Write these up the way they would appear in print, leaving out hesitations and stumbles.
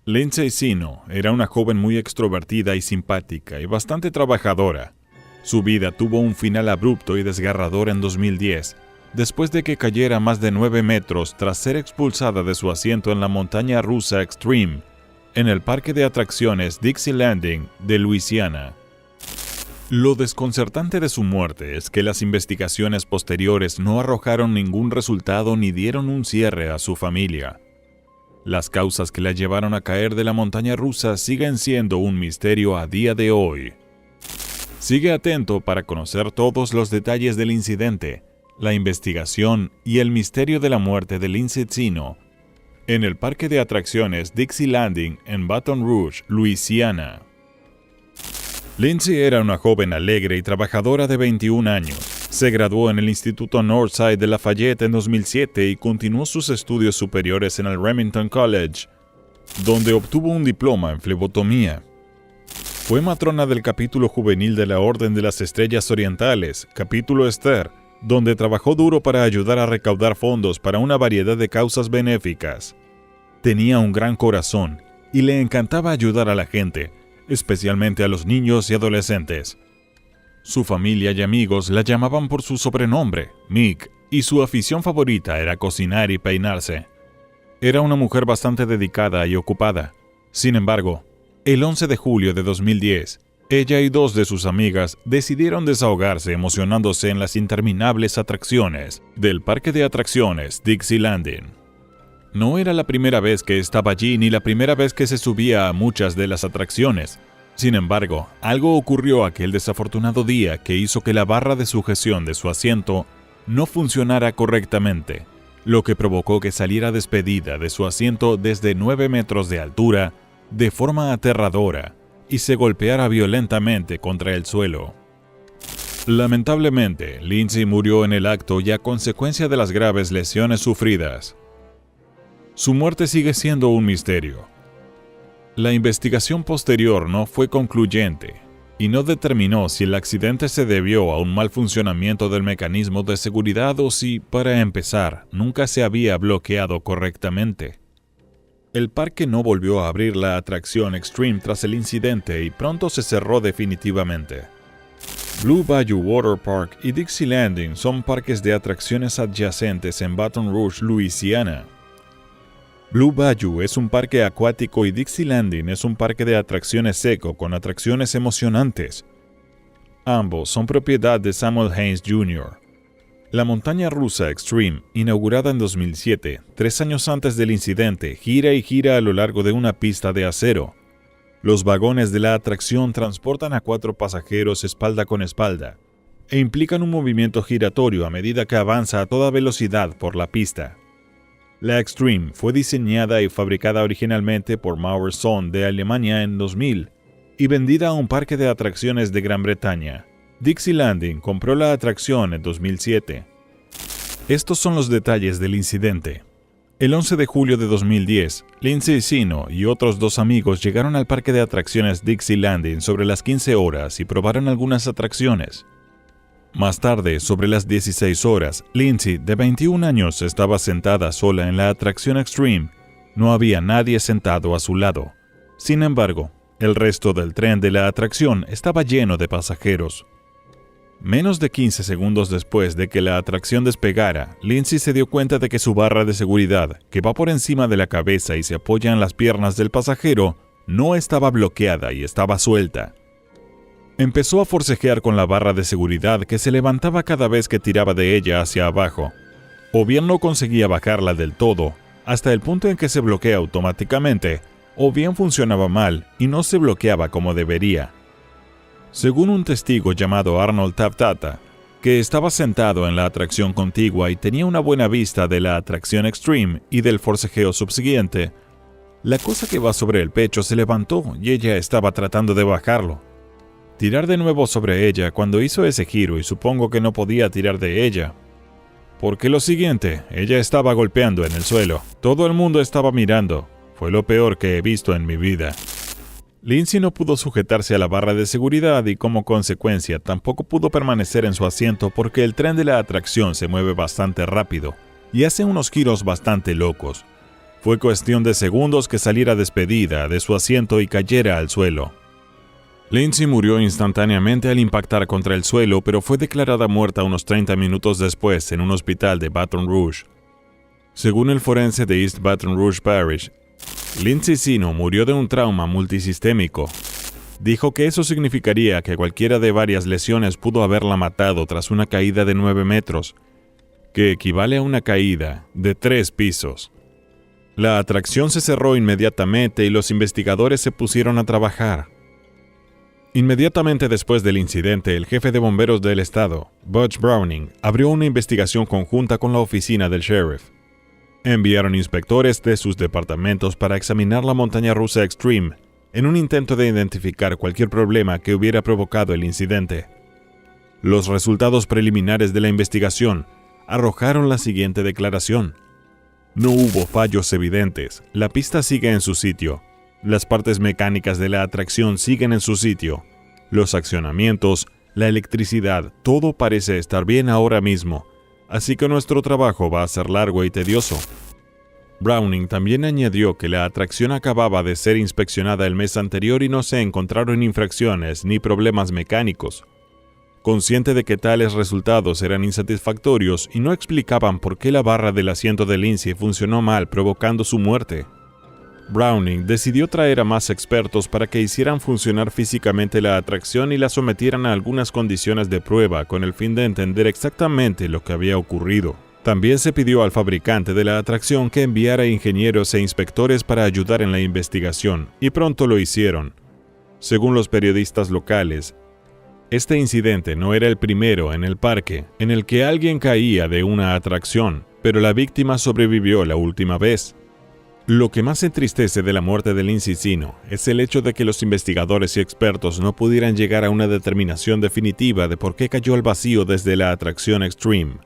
Lindsay Sino era una joven muy extrovertida y simpática y bastante trabajadora. Su vida tuvo un final abrupto y desgarrador en 2010, después de que cayera más de 9 metros tras ser expulsada de su asiento en la montaña rusa Extreme, en el parque de atracciones Dixie Landing de Luisiana. Lo desconcertante de su muerte es que las investigaciones posteriores no arrojaron ningún resultado ni dieron un cierre a su familia. Las causas que la llevaron a caer de la montaña rusa siguen siendo un misterio a día de hoy. Sigue atento para conocer todos los detalles del incidente, la investigación y el misterio de la muerte de Lindsay Sino en el parque de atracciones Dixie Landing en Baton Rouge, Luisiana. Lindsay era una joven alegre y trabajadora de 21 años. Se graduó en el Instituto Northside de Lafayette en 2007 y continuó sus estudios superiores en el Remington College, donde obtuvo un diploma en flebotomía. Fue matrona del capítulo juvenil de la Orden de las Estrellas Orientales, capítulo Esther, donde trabajó duro para ayudar a recaudar fondos para una variedad de causas benéficas. Tenía un gran corazón y le encantaba ayudar a la gente, especialmente a los niños y adolescentes. Su familia y amigos la llamaban por su sobrenombre, Mick, y su afición favorita era cocinar y peinarse. Era una mujer bastante dedicada y ocupada. Sin embargo, el 11 de julio de 2010, ella y 2 de sus amigas decidieron desahogarse emocionándose en las interminables atracciones del parque de atracciones Dixie Landing. No era la primera vez que estaba allí ni la primera vez que se subía a muchas de las atracciones. Sin embargo, algo ocurrió aquel desafortunado día que hizo que la barra de sujeción de su asiento no funcionara correctamente, lo que provocó que saliera despedida de su asiento desde 9 metros de altura de forma aterradora y se golpeara violentamente contra el suelo. Lamentablemente, Lindsay murió en el acto y a consecuencia de las graves lesiones sufridas. Su muerte sigue siendo un misterio. La investigación posterior no fue concluyente y no determinó si el accidente se debió a un mal funcionamiento del mecanismo de seguridad o si, para empezar, nunca se había bloqueado correctamente. El parque no volvió a abrir la atracción Extreme tras el incidente y pronto se cerró definitivamente. Blue Bayou Water Park y Dixie Landing son parques de atracciones adyacentes en Baton Rouge, Luisiana. Blue Bayou es un parque acuático y Dixie Landing es un parque de atracciones seco con atracciones emocionantes. Ambos son propiedad de Samuel Haynes Jr. La montaña rusa Extreme, inaugurada en 2007, 3 años antes del incidente, gira y gira a lo largo de una pista de acero. Los vagones de la atracción transportan a 4 pasajeros espalda con espalda e implican un movimiento giratorio a medida que avanza a toda velocidad por la pista. La Extreme fue diseñada y fabricada originalmente por Maurer Sohn de Alemania en 2000 y vendida a un parque de atracciones de Gran Bretaña. Dixie Landing compró la atracción en 2007. Estos son los detalles del incidente. El 11 de julio de 2010, Lindsay Sino y otros 2 amigos llegaron al parque de atracciones Dixie Landing sobre las 15 horas y probaron algunas atracciones. Más tarde, sobre las 16 horas, Lindsay, de 21 años, estaba sentada sola en la atracción Extreme. No había nadie sentado a su lado. Sin embargo, el resto del tren de la atracción estaba lleno de pasajeros. Menos de 15 segundos después de que la atracción despegara, Lindsay se dio cuenta de que su barra de seguridad, que va por encima de la cabeza y se apoya en las piernas del pasajero, no estaba bloqueada y estaba suelta. Empezó a forcejear con la barra de seguridad que se levantaba cada vez que tiraba de ella hacia abajo. O bien no conseguía bajarla del todo, hasta el punto en que se bloquea automáticamente, o bien funcionaba mal y no se bloqueaba como debería. Según un testigo llamado Arnold Taptata, que estaba sentado en la atracción contigua y tenía una buena vista de la atracción Extreme y del forcejeo subsiguiente, la cosa que va sobre el pecho se levantó y ella estaba tratando de bajarlo. Tirar de nuevo sobre ella cuando hizo ese giro y supongo que no podía tirar de ella. Porque lo siguiente, ella estaba golpeando en el suelo. Todo el mundo estaba mirando. Fue lo peor que he visto en mi vida. Lindsay no pudo sujetarse a la barra de seguridad y como consecuencia tampoco pudo permanecer en su asiento porque el tren de la atracción se mueve bastante rápido y hace unos giros bastante locos. Fue cuestión de segundos que saliera despedida de su asiento y cayera al suelo. Lindsay murió instantáneamente al impactar contra el suelo, pero fue declarada muerta unos 30 minutos después en un hospital de Baton Rouge. Según el forense de East Baton Rouge Parish, Lindsay Sino murió de un trauma multisistémico. Dijo que eso significaría que cualquiera de varias lesiones pudo haberla matado tras una caída de 9 metros, que equivale a una caída de 3 pisos. La atracción se cerró inmediatamente y los investigadores se pusieron a trabajar. Inmediatamente después del incidente, el jefe de bomberos del estado, Butch Browning, abrió una investigación conjunta con la oficina del sheriff. Enviaron inspectores de sus departamentos para examinar la montaña rusa Extreme en un intento de identificar cualquier problema que hubiera provocado el incidente. Los resultados preliminares de la investigación arrojaron la siguiente declaración. No hubo fallos evidentes, la pista sigue en su sitio, las partes mecánicas de la atracción siguen en su sitio, los accionamientos, la electricidad, todo parece estar bien ahora mismo, así que nuestro trabajo va a ser largo y tedioso. Browning también añadió que la atracción acababa de ser inspeccionada el mes anterior y no se encontraron infracciones ni problemas mecánicos. Consciente de que tales resultados eran insatisfactorios y no explicaban por qué la barra del asiento de Lindsay funcionó mal, provocando su muerte. Browning decidió traer a más expertos para que hicieran funcionar físicamente la atracción y la sometieran a algunas condiciones de prueba con el fin de entender exactamente lo que había ocurrido. También se pidió al fabricante de la atracción que enviara ingenieros e inspectores para ayudar en la investigación, y pronto lo hicieron. Según los periodistas locales, este incidente no era el primero en el parque en el que alguien caía de una atracción, pero la víctima sobrevivió la última vez. Lo que más entristece de la muerte de Lindsay Sino es el hecho de que los investigadores y expertos no pudieran llegar a una determinación definitiva de por qué cayó al vacío desde la atracción Extreme.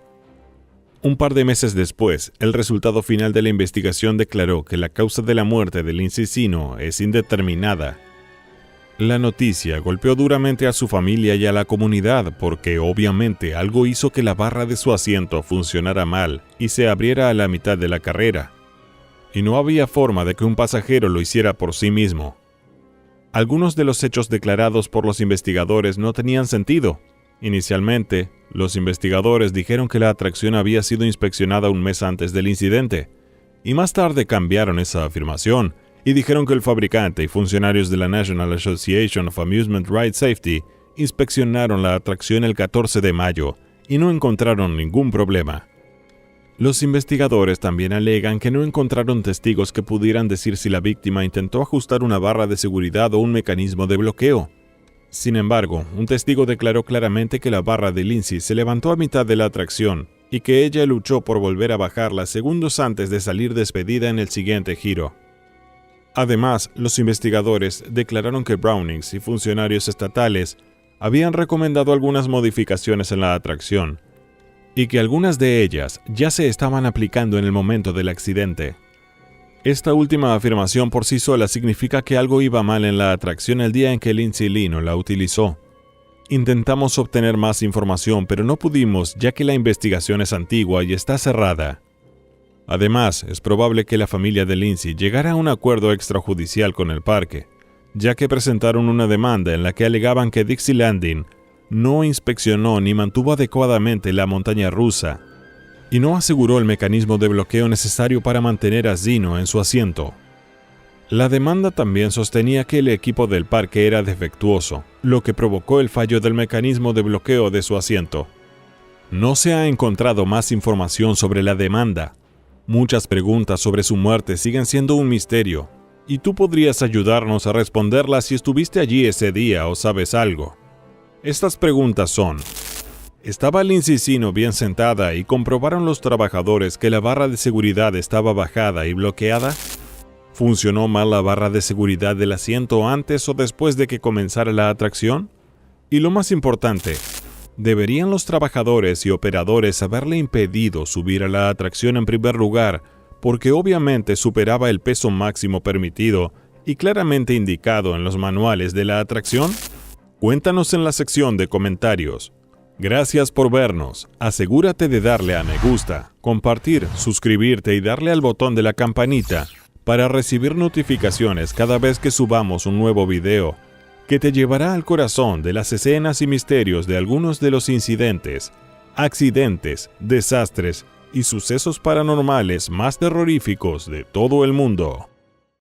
Un par de meses después, el resultado final de la investigación declaró que la causa de la muerte de Lindsay Sino es indeterminada. La noticia golpeó duramente a su familia y a la comunidad porque obviamente algo hizo que la barra de su asiento funcionara mal y se abriera a la mitad de la carrera. Y no había forma de que un pasajero lo hiciera por sí mismo. Algunos de los hechos declarados por los investigadores no tenían sentido. Inicialmente, los investigadores dijeron que la atracción había sido inspeccionada un mes antes del incidente, y más tarde cambiaron esa afirmación y dijeron que el fabricante y funcionarios de la National Association of Amusement Ride Safety inspeccionaron la atracción el 14 de mayo y no encontraron ningún problema. Los investigadores también alegan que no encontraron testigos que pudieran decir si la víctima intentó ajustar una barra de seguridad o un mecanismo de bloqueo. Sin embargo, un testigo declaró claramente que la barra de Lindsay se levantó a mitad de la atracción y que ella luchó por volver a bajarla segundos antes de salir despedida en el siguiente giro. Además, los investigadores declararon que Brownings y funcionarios estatales habían recomendado algunas modificaciones en la atracción, y que algunas de ellas ya se estaban aplicando en el momento del accidente. Esta última afirmación por sí sola significa que algo iba mal en la atracción el día en que Lindsay Lino la utilizó. Intentamos obtener más información, pero no pudimos ya que la investigación es antigua y está cerrada. Además, es probable que la familia de Lindsay llegara a un acuerdo extrajudicial con el parque, ya que presentaron una demanda en la que alegaban que Dixie Landing no inspeccionó ni mantuvo adecuadamente la montaña rusa y no aseguró el mecanismo de bloqueo necesario para mantener a Sino en su asiento. La demanda también sostenía que el equipo del parque era defectuoso, lo que provocó el fallo del mecanismo de bloqueo de su asiento. No se ha encontrado más información sobre la demanda. Muchas preguntas sobre su muerte siguen siendo un misterio, y tú podrías ayudarnos a responderlas si estuviste allí ese día o sabes algo. Estas preguntas son: ¿estaba Lindsay Sino bien sentada y comprobaron los trabajadores que la barra de seguridad estaba bajada y bloqueada? ¿Funcionó mal la barra de seguridad del asiento antes o después de que comenzara la atracción? Y lo más importante, ¿deberían los trabajadores y operadores haberle impedido subir a la atracción en primer lugar porque obviamente superaba el peso máximo permitido y claramente indicado en los manuales de la atracción? Cuéntanos en la sección de comentarios. Gracias por vernos. Asegúrate de darle a me gusta, compartir, suscribirte y darle al botón de la campanita para recibir notificaciones cada vez que subamos un nuevo video, que te llevará al corazón de las escenas y misterios de algunos de los incidentes, accidentes, desastres y sucesos paranormales más terroríficos de todo el mundo.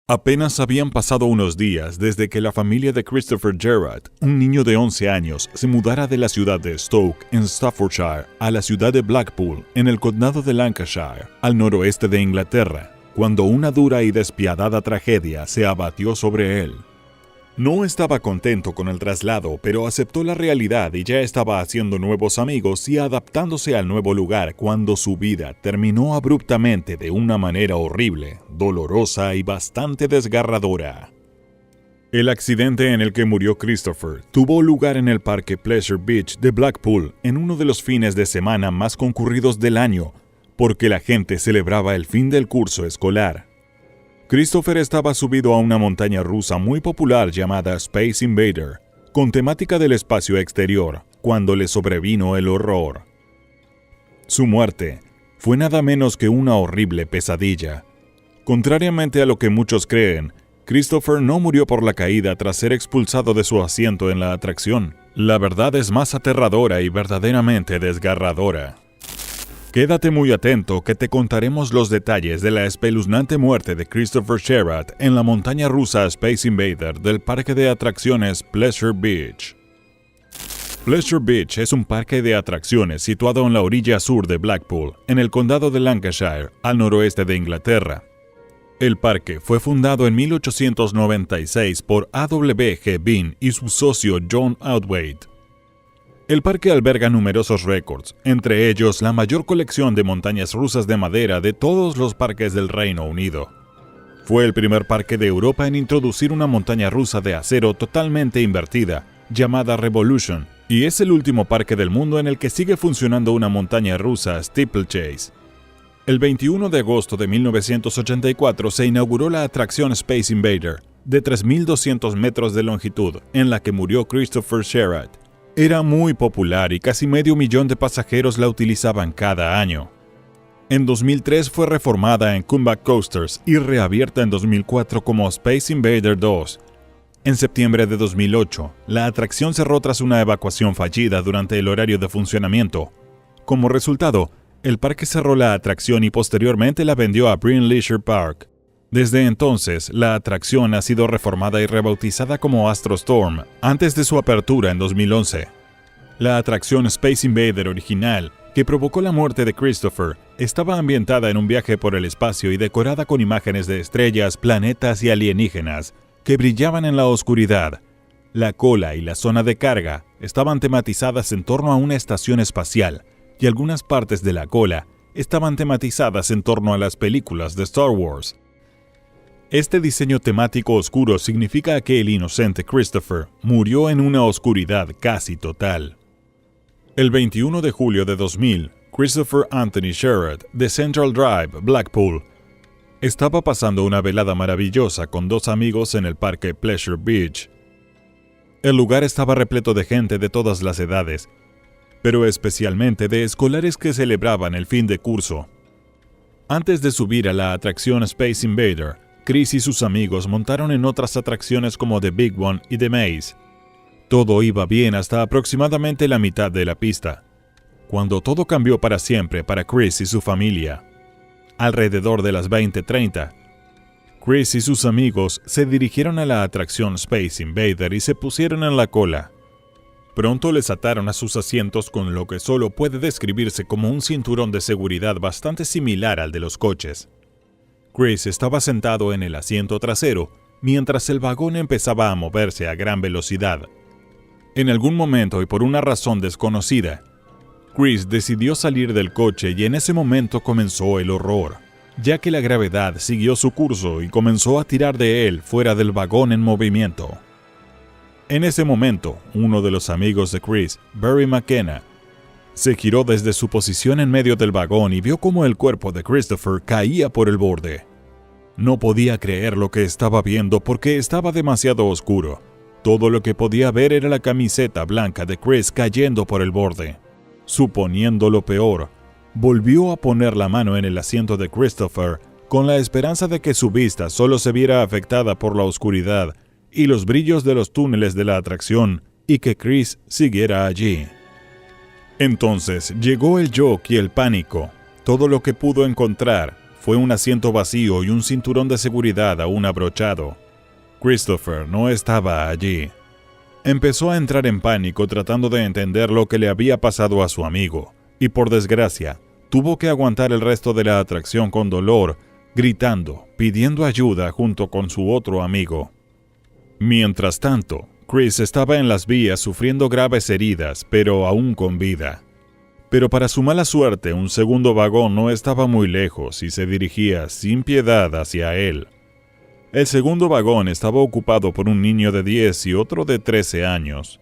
Apenas habían pasado unos días desde que la familia de Christopher Gerrard, un niño de 11 años, se mudara de la ciudad de Stoke, en Staffordshire, a la ciudad de Blackpool, en el condado de Lancashire, al noroeste de Inglaterra, cuando una dura y despiadada tragedia se abatió sobre él. No estaba contento con el traslado, pero aceptó la realidad y ya estaba haciendo nuevos amigos y adaptándose al nuevo lugar cuando su vida terminó abruptamente de una manera horrible, dolorosa y bastante desgarradora. El accidente en el que murió Christopher tuvo lugar en el parque Pleasure Beach de Blackpool en uno de los fines de semana más concurridos del año, porque la gente celebraba el fin del curso escolar. Christopher estaba subido a una montaña rusa muy popular llamada Space Invader, con temática del espacio exterior, cuando le sobrevino el horror. Su muerte fue nada menos que una horrible pesadilla. Contrariamente a lo que muchos creen, Christopher no murió por la caída tras ser expulsado de su asiento en la atracción. La verdad es más aterradora y verdaderamente desgarradora. Quédate muy atento que te contaremos los detalles de la espeluznante muerte de Christopher Gerrard en la montaña rusa Space Invader del parque de atracciones Pleasure Beach. Pleasure Beach es un parque de atracciones situado en la orilla sur de Blackpool, en el condado de Lancashire, al noroeste de Inglaterra. El parque fue fundado en 1896 por A.W.G. Bean y su socio John Outwaite. El parque alberga numerosos récords, entre ellos la mayor colección de montañas rusas de madera de todos los parques del Reino Unido. Fue el primer parque de Europa en introducir una montaña rusa de acero totalmente invertida, llamada Revolution, y es el último parque del mundo en el que sigue funcionando una montaña rusa Steeplechase. El 21 de agosto de 1984 se inauguró la atracción Space Invader, de 3.200 metros de longitud, en la que murió Christopher Gerrard. Era muy popular y casi 500.000 de pasajeros la utilizaban cada año. En 2003 fue reformada en Comeback Coasters y reabierta en 2004 como Space Invader 2. En septiembre de 2008, la atracción cerró tras una evacuación fallida durante el horario de funcionamiento. Como resultado, el parque cerró la atracción y posteriormente la vendió a Bryn Leisure Park. Desde entonces, la atracción ha sido reformada y rebautizada como Astrostorm, antes de su apertura en 2011. La atracción Space Invader original, que provocó la muerte de Christopher, estaba ambientada en un viaje por el espacio y decorada con imágenes de estrellas, planetas y alienígenas, que brillaban en la oscuridad. La cola y la zona de carga estaban tematizadas en torno a una estación espacial, y algunas partes de la cola estaban tematizadas en torno a las películas de Star Wars. Este diseño temático oscuro significa que el inocente Christopher murió en una oscuridad casi total. El 21 de julio de 2000, Christopher Anthony Gerrard, de Central Drive, Blackpool, estaba pasando una velada maravillosa con 2 amigos en el parque Pleasure Beach. El lugar estaba repleto de gente de todas las edades, pero especialmente de escolares que celebraban el fin de curso. Antes de subir a la atracción Space Invader, Chris y sus amigos montaron en otras atracciones como The Big One y The Maze. Todo iba bien hasta aproximadamente la mitad de la pista, cuando todo cambió para siempre para Chris y su familia. Alrededor de las 20:30, Chris y sus amigos se dirigieron a la atracción Space Invader y se pusieron en la cola. Pronto les ataron a sus asientos con lo que solo puede describirse como un cinturón de seguridad bastante similar al de los coches. Chris estaba sentado en el asiento trasero, mientras el vagón empezaba a moverse a gran velocidad. En algún momento y por una razón desconocida, Chris decidió salir del coche y en ese momento comenzó el horror, ya que la gravedad siguió su curso y comenzó a tirar de él fuera del vagón en movimiento. En ese momento, uno de los amigos de Chris, Barry McKenna, se giró desde su posición en medio del vagón y vio cómo el cuerpo de Christopher caía por el borde. No podía creer lo que estaba viendo porque estaba demasiado oscuro. Todo lo que podía ver era la camiseta blanca de Chris cayendo por el borde. Suponiendo lo peor, volvió a poner la mano en el asiento de Christopher con la esperanza de que su vista solo se viera afectada por la oscuridad y los brillos de los túneles de la atracción y que Chris siguiera allí. Entonces llegó el shock y el pánico. Todo lo que pudo encontrar fue un asiento vacío y un cinturón de seguridad aún abrochado. Christopher no estaba allí. Empezó a entrar en pánico tratando de entender lo que le había pasado a su amigo, y por desgracia, tuvo que aguantar el resto de la atracción con dolor, gritando, pidiendo ayuda junto con su otro amigo. Mientras tanto, Chris estaba en las vías sufriendo graves heridas, pero aún con vida. Pero para su mala suerte, un segundo vagón no estaba muy lejos y se dirigía sin piedad hacia él. El segundo vagón estaba ocupado por un niño de 10 y otro de 13 años.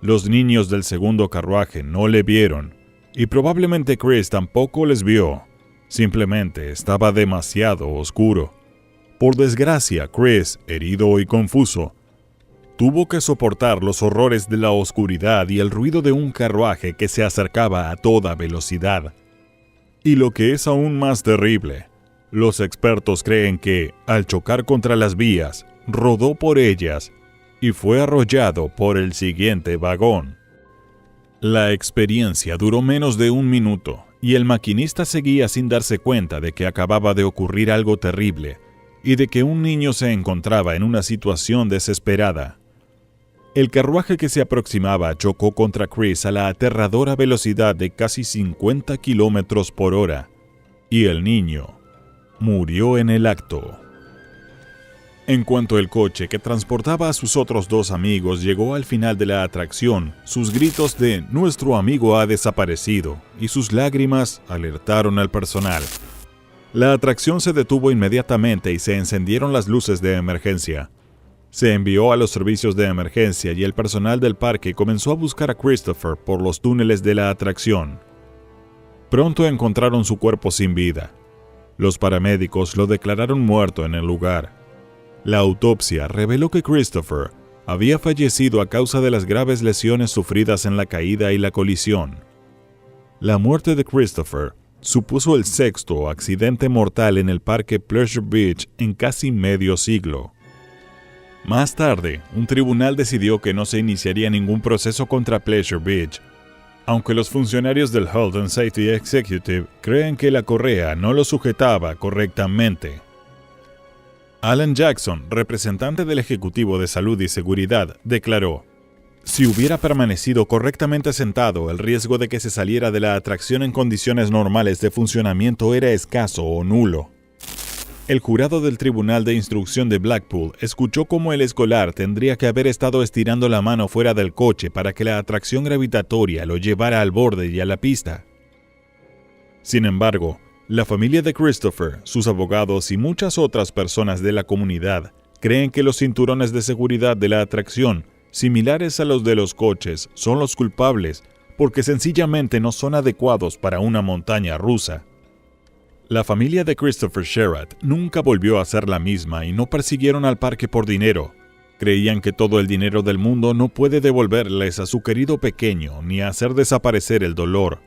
Los niños del segundo carruaje no le vieron, y probablemente Chris tampoco les vio. Simplemente estaba demasiado oscuro. Por desgracia, Chris, herido y confuso, tuvo que soportar los horrores de la oscuridad y el ruido de un carruaje que se acercaba a toda velocidad. Y lo que es aún más terrible, los expertos creen que, al chocar contra las vías, rodó por ellas y fue arrollado por el siguiente vagón. La experiencia duró menos de un minuto y el maquinista seguía sin darse cuenta de que acababa de ocurrir algo terrible y de que un niño se encontraba en una situación desesperada. El carruaje que se aproximaba chocó contra Chris a la aterradora velocidad de casi 50 kilómetros por hora, y el niño murió en el acto. En cuanto el coche que transportaba a sus otros dos amigos llegó al final de la atracción, sus gritos de "nuestro amigo ha desaparecido" y sus lágrimas alertaron al personal. La atracción se detuvo inmediatamente y se encendieron las luces de emergencia. Se envió a los servicios de emergencia y el personal del parque comenzó a buscar a Christopher por los túneles de la atracción. Pronto encontraron su cuerpo sin vida. Los paramédicos lo declararon muerto en el lugar. La autopsia reveló que Christopher había fallecido a causa de las graves lesiones sufridas en la caída y la colisión. La muerte de Christopher supuso el sexto accidente mortal en el parque Pleasure Beach en casi medio siglo. Más tarde, un tribunal decidió que no se iniciaría ningún proceso contra Pleasure Beach, aunque los funcionarios del Health and Safety Executive creen que la correa no lo sujetaba correctamente. Alan Jackson, representante del Ejecutivo de Salud y Seguridad, declaró: "Si hubiera permanecido correctamente sentado, el riesgo de que se saliera de la atracción en condiciones normales de funcionamiento era escaso o nulo". El jurado del Tribunal de Instrucción de Blackpool escuchó cómo el escolar tendría que haber estado estirando la mano fuera del coche para que la atracción gravitatoria lo llevara al borde y a la pista. Sin embargo, la familia de Christopher, sus abogados y muchas otras personas de la comunidad creen que los cinturones de seguridad de la atracción, similares a los de los coches, son los culpables porque sencillamente no son adecuados para una montaña rusa. La familia de Christopher Sherratt nunca volvió a ser la misma y no persiguieron al parque por dinero. Creían que todo el dinero del mundo no puede devolverles a su querido pequeño ni hacer desaparecer el dolor.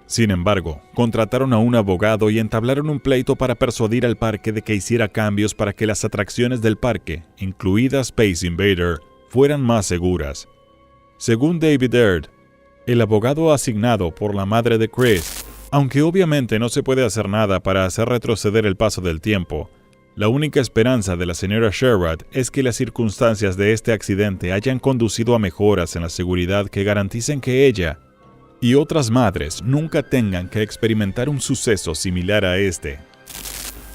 Sin embargo, contrataron a un abogado y entablaron un pleito para persuadir al parque de que hiciera cambios para que las atracciones del parque, incluida Space Invader, fueran más seguras. Según David Aird, el abogado asignado por la madre de Chris, aunque obviamente no se puede hacer nada para hacer retroceder el paso del tiempo, la única esperanza de la señora Sherratt es que las circunstancias de este accidente hayan conducido a mejoras en la seguridad que garanticen que ella y otras madres nunca tengan que experimentar un suceso similar a este.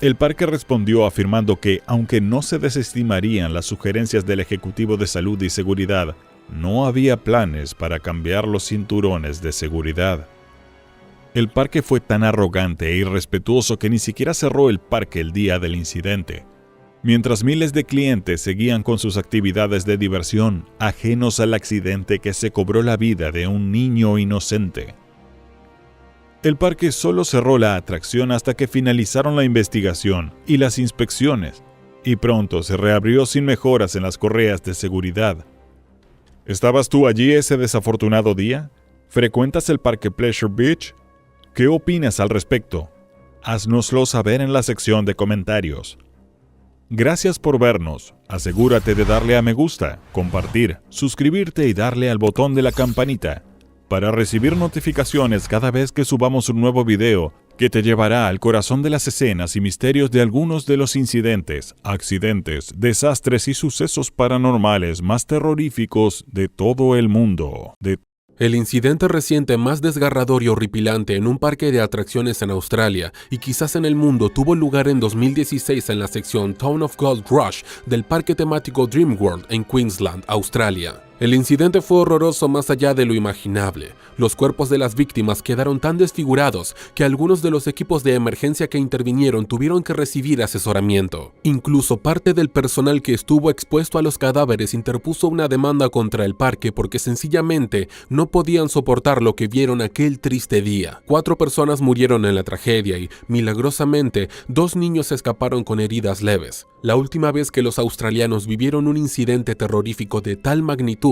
El parque respondió afirmando que, aunque no se desestimarían las sugerencias del Ejecutivo de Salud y Seguridad, no había planes para cambiar los cinturones de seguridad. El parque fue tan arrogante e irrespetuoso que ni siquiera cerró el parque el día del incidente, mientras miles de clientes seguían con sus actividades de diversión, ajenos al accidente que se cobró la vida de un niño inocente. El parque solo cerró la atracción hasta que finalizaron la investigación y las inspecciones, y pronto se reabrió sin mejoras en las correas de seguridad. ¿Estabas tú allí ese desafortunado día? ¿Frecuentas el parque Pleasure Beach? ¿Qué opinas al respecto? Haznoslo saber en la sección de comentarios. Gracias por vernos. Asegúrate de darle a me gusta, compartir, suscribirte y darle al botón de la campanita para recibir notificaciones cada vez que subamos un nuevo video que te llevará al corazón de las escenas y misterios de algunos de los incidentes, accidentes, desastres y sucesos paranormales más terroríficos de todo el mundo. El incidente reciente más desgarrador y horripilante en un parque de atracciones en Australia y quizás en el mundo tuvo lugar en 2016 en la sección Town of Gold Rush del parque temático Dreamworld en Queensland, Australia. El incidente fue horroroso más allá de lo imaginable. Los cuerpos de las víctimas quedaron tan desfigurados que algunos de los equipos de emergencia que intervinieron tuvieron que recibir asesoramiento. Incluso parte del personal que estuvo expuesto a los cadáveres interpuso una demanda contra el parque porque sencillamente no podían soportar lo que vieron aquel triste día. 4 personas murieron en la tragedia y, milagrosamente, 2 niños escaparon con heridas leves. La última vez que los australianos vivieron un incidente terrorífico de tal magnitud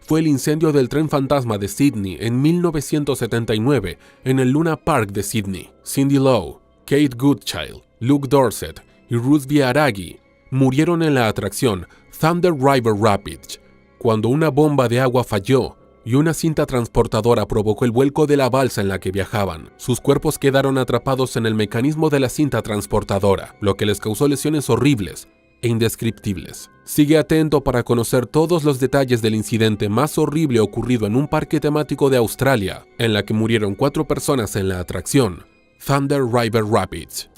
fue el incendio del tren fantasma de Sydney en 1979 en el Luna Park de Sydney. Cindy Lowe, Kate Goodchild, Luke Dorset y Rusby Aragi murieron en la atracción Thunder River Rapids cuando una bomba de agua falló y una cinta transportadora provocó el vuelco de la balsa en la que viajaban. Sus cuerpos quedaron atrapados en el mecanismo de la cinta transportadora, lo que les causó lesiones horribles e indescriptibles. Sigue atento para conocer todos los detalles del incidente más horrible ocurrido en un parque temático de Australia, en la que murieron 4 personas en la atracción Thunder River Rapids.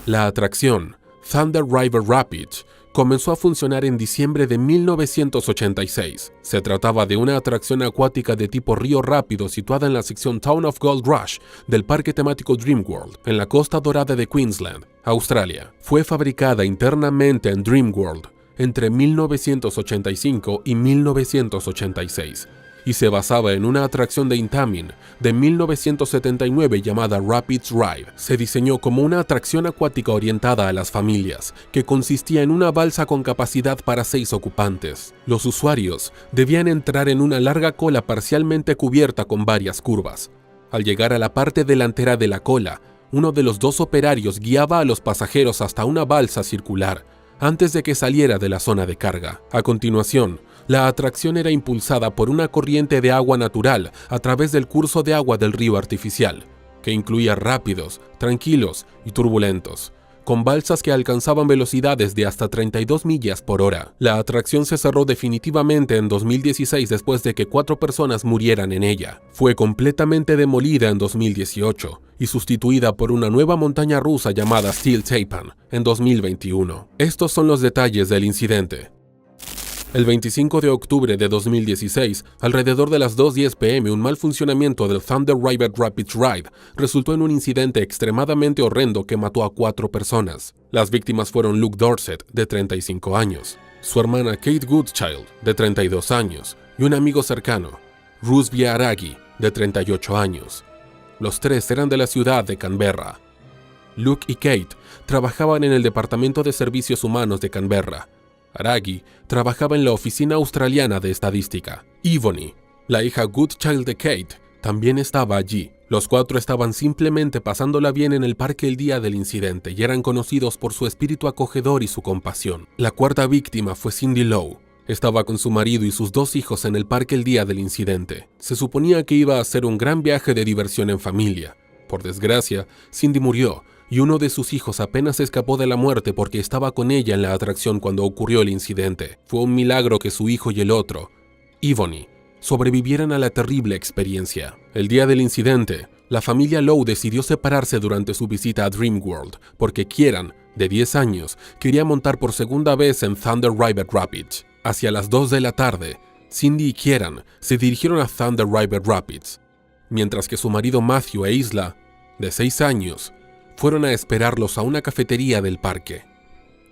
La atracción Thunder River Rapids comenzó a funcionar en diciembre de 1986. Se trataba de una atracción acuática de tipo río rápido situada en la sección Town of Gold Rush del parque temático Dreamworld, en la Costa Dorada de Queensland, Australia. Fue fabricada internamente en Dreamworld entre 1985 y 1986 y se basaba en una atracción de Intamin de 1979 llamada Rapids Ride. Se diseñó como una atracción acuática orientada a las familias, que consistía en una balsa con capacidad para 6 ocupantes. Los usuarios debían entrar en una larga cola parcialmente cubierta con varias curvas. Al llegar a la parte delantera de la cola, uno de los 2 operarios guiaba a los pasajeros hasta una balsa circular, antes de que saliera de la zona de carga. A continuación, la atracción era impulsada por una corriente de agua natural a través del curso de agua del río artificial, que incluía rápidos, tranquilos y turbulentos, con balsas que alcanzaban velocidades de hasta 32 millas por hora. La atracción se cerró definitivamente en 2016 después de que 4 personas murieran en ella. Fue completamente demolida en 2018 y sustituida por una nueva montaña rusa llamada Steel Taipan en 2021. Estos son los detalles del incidente. El 25 de octubre de 2016, alrededor de las 2:10 p.m., un mal funcionamiento del Thunder River Rapids Ride resultó en un incidente extremadamente horrendo que mató a 4 personas. Las víctimas fueron Luke Dorset, de 35 años, su hermana Kate Goodchild, de 32 años, y un amigo cercano, Rusby Aragi, de 38 años. Los 3 eran de la ciudad de Canberra. Luke y Kate trabajaban en el Departamento de Servicios Humanos de Canberra. Aragi trabajaba en la Oficina Australiana de Estadística. Ivony, la hija Goodchild de Kate, también estaba allí. Los 4 estaban simplemente pasándola bien en el parque el día del incidente y eran conocidos por su espíritu acogedor y su compasión. La 4ª víctima fue Cindy Lowe. Estaba con su marido y sus 2 hijos en el parque el día del incidente. Se suponía que iba a ser un gran viaje de diversión en familia. Por desgracia, Cindy murió y uno de sus hijos apenas escapó de la muerte porque estaba con ella en la atracción cuando ocurrió el incidente. Fue un milagro que su hijo y el otro, Ivony, sobrevivieran a la terrible experiencia. El día del incidente, la familia Lowe decidió separarse durante su visita a Dreamworld porque Kieran, de 10 años, quería montar por segunda vez en Thunder River Rapids. Hacia las 2 de la tarde, Cindy y Kieran se dirigieron a Thunder River Rapids, mientras que su marido Matthew e Isla, de 6 años, fueron a esperarlos a una cafetería del parque.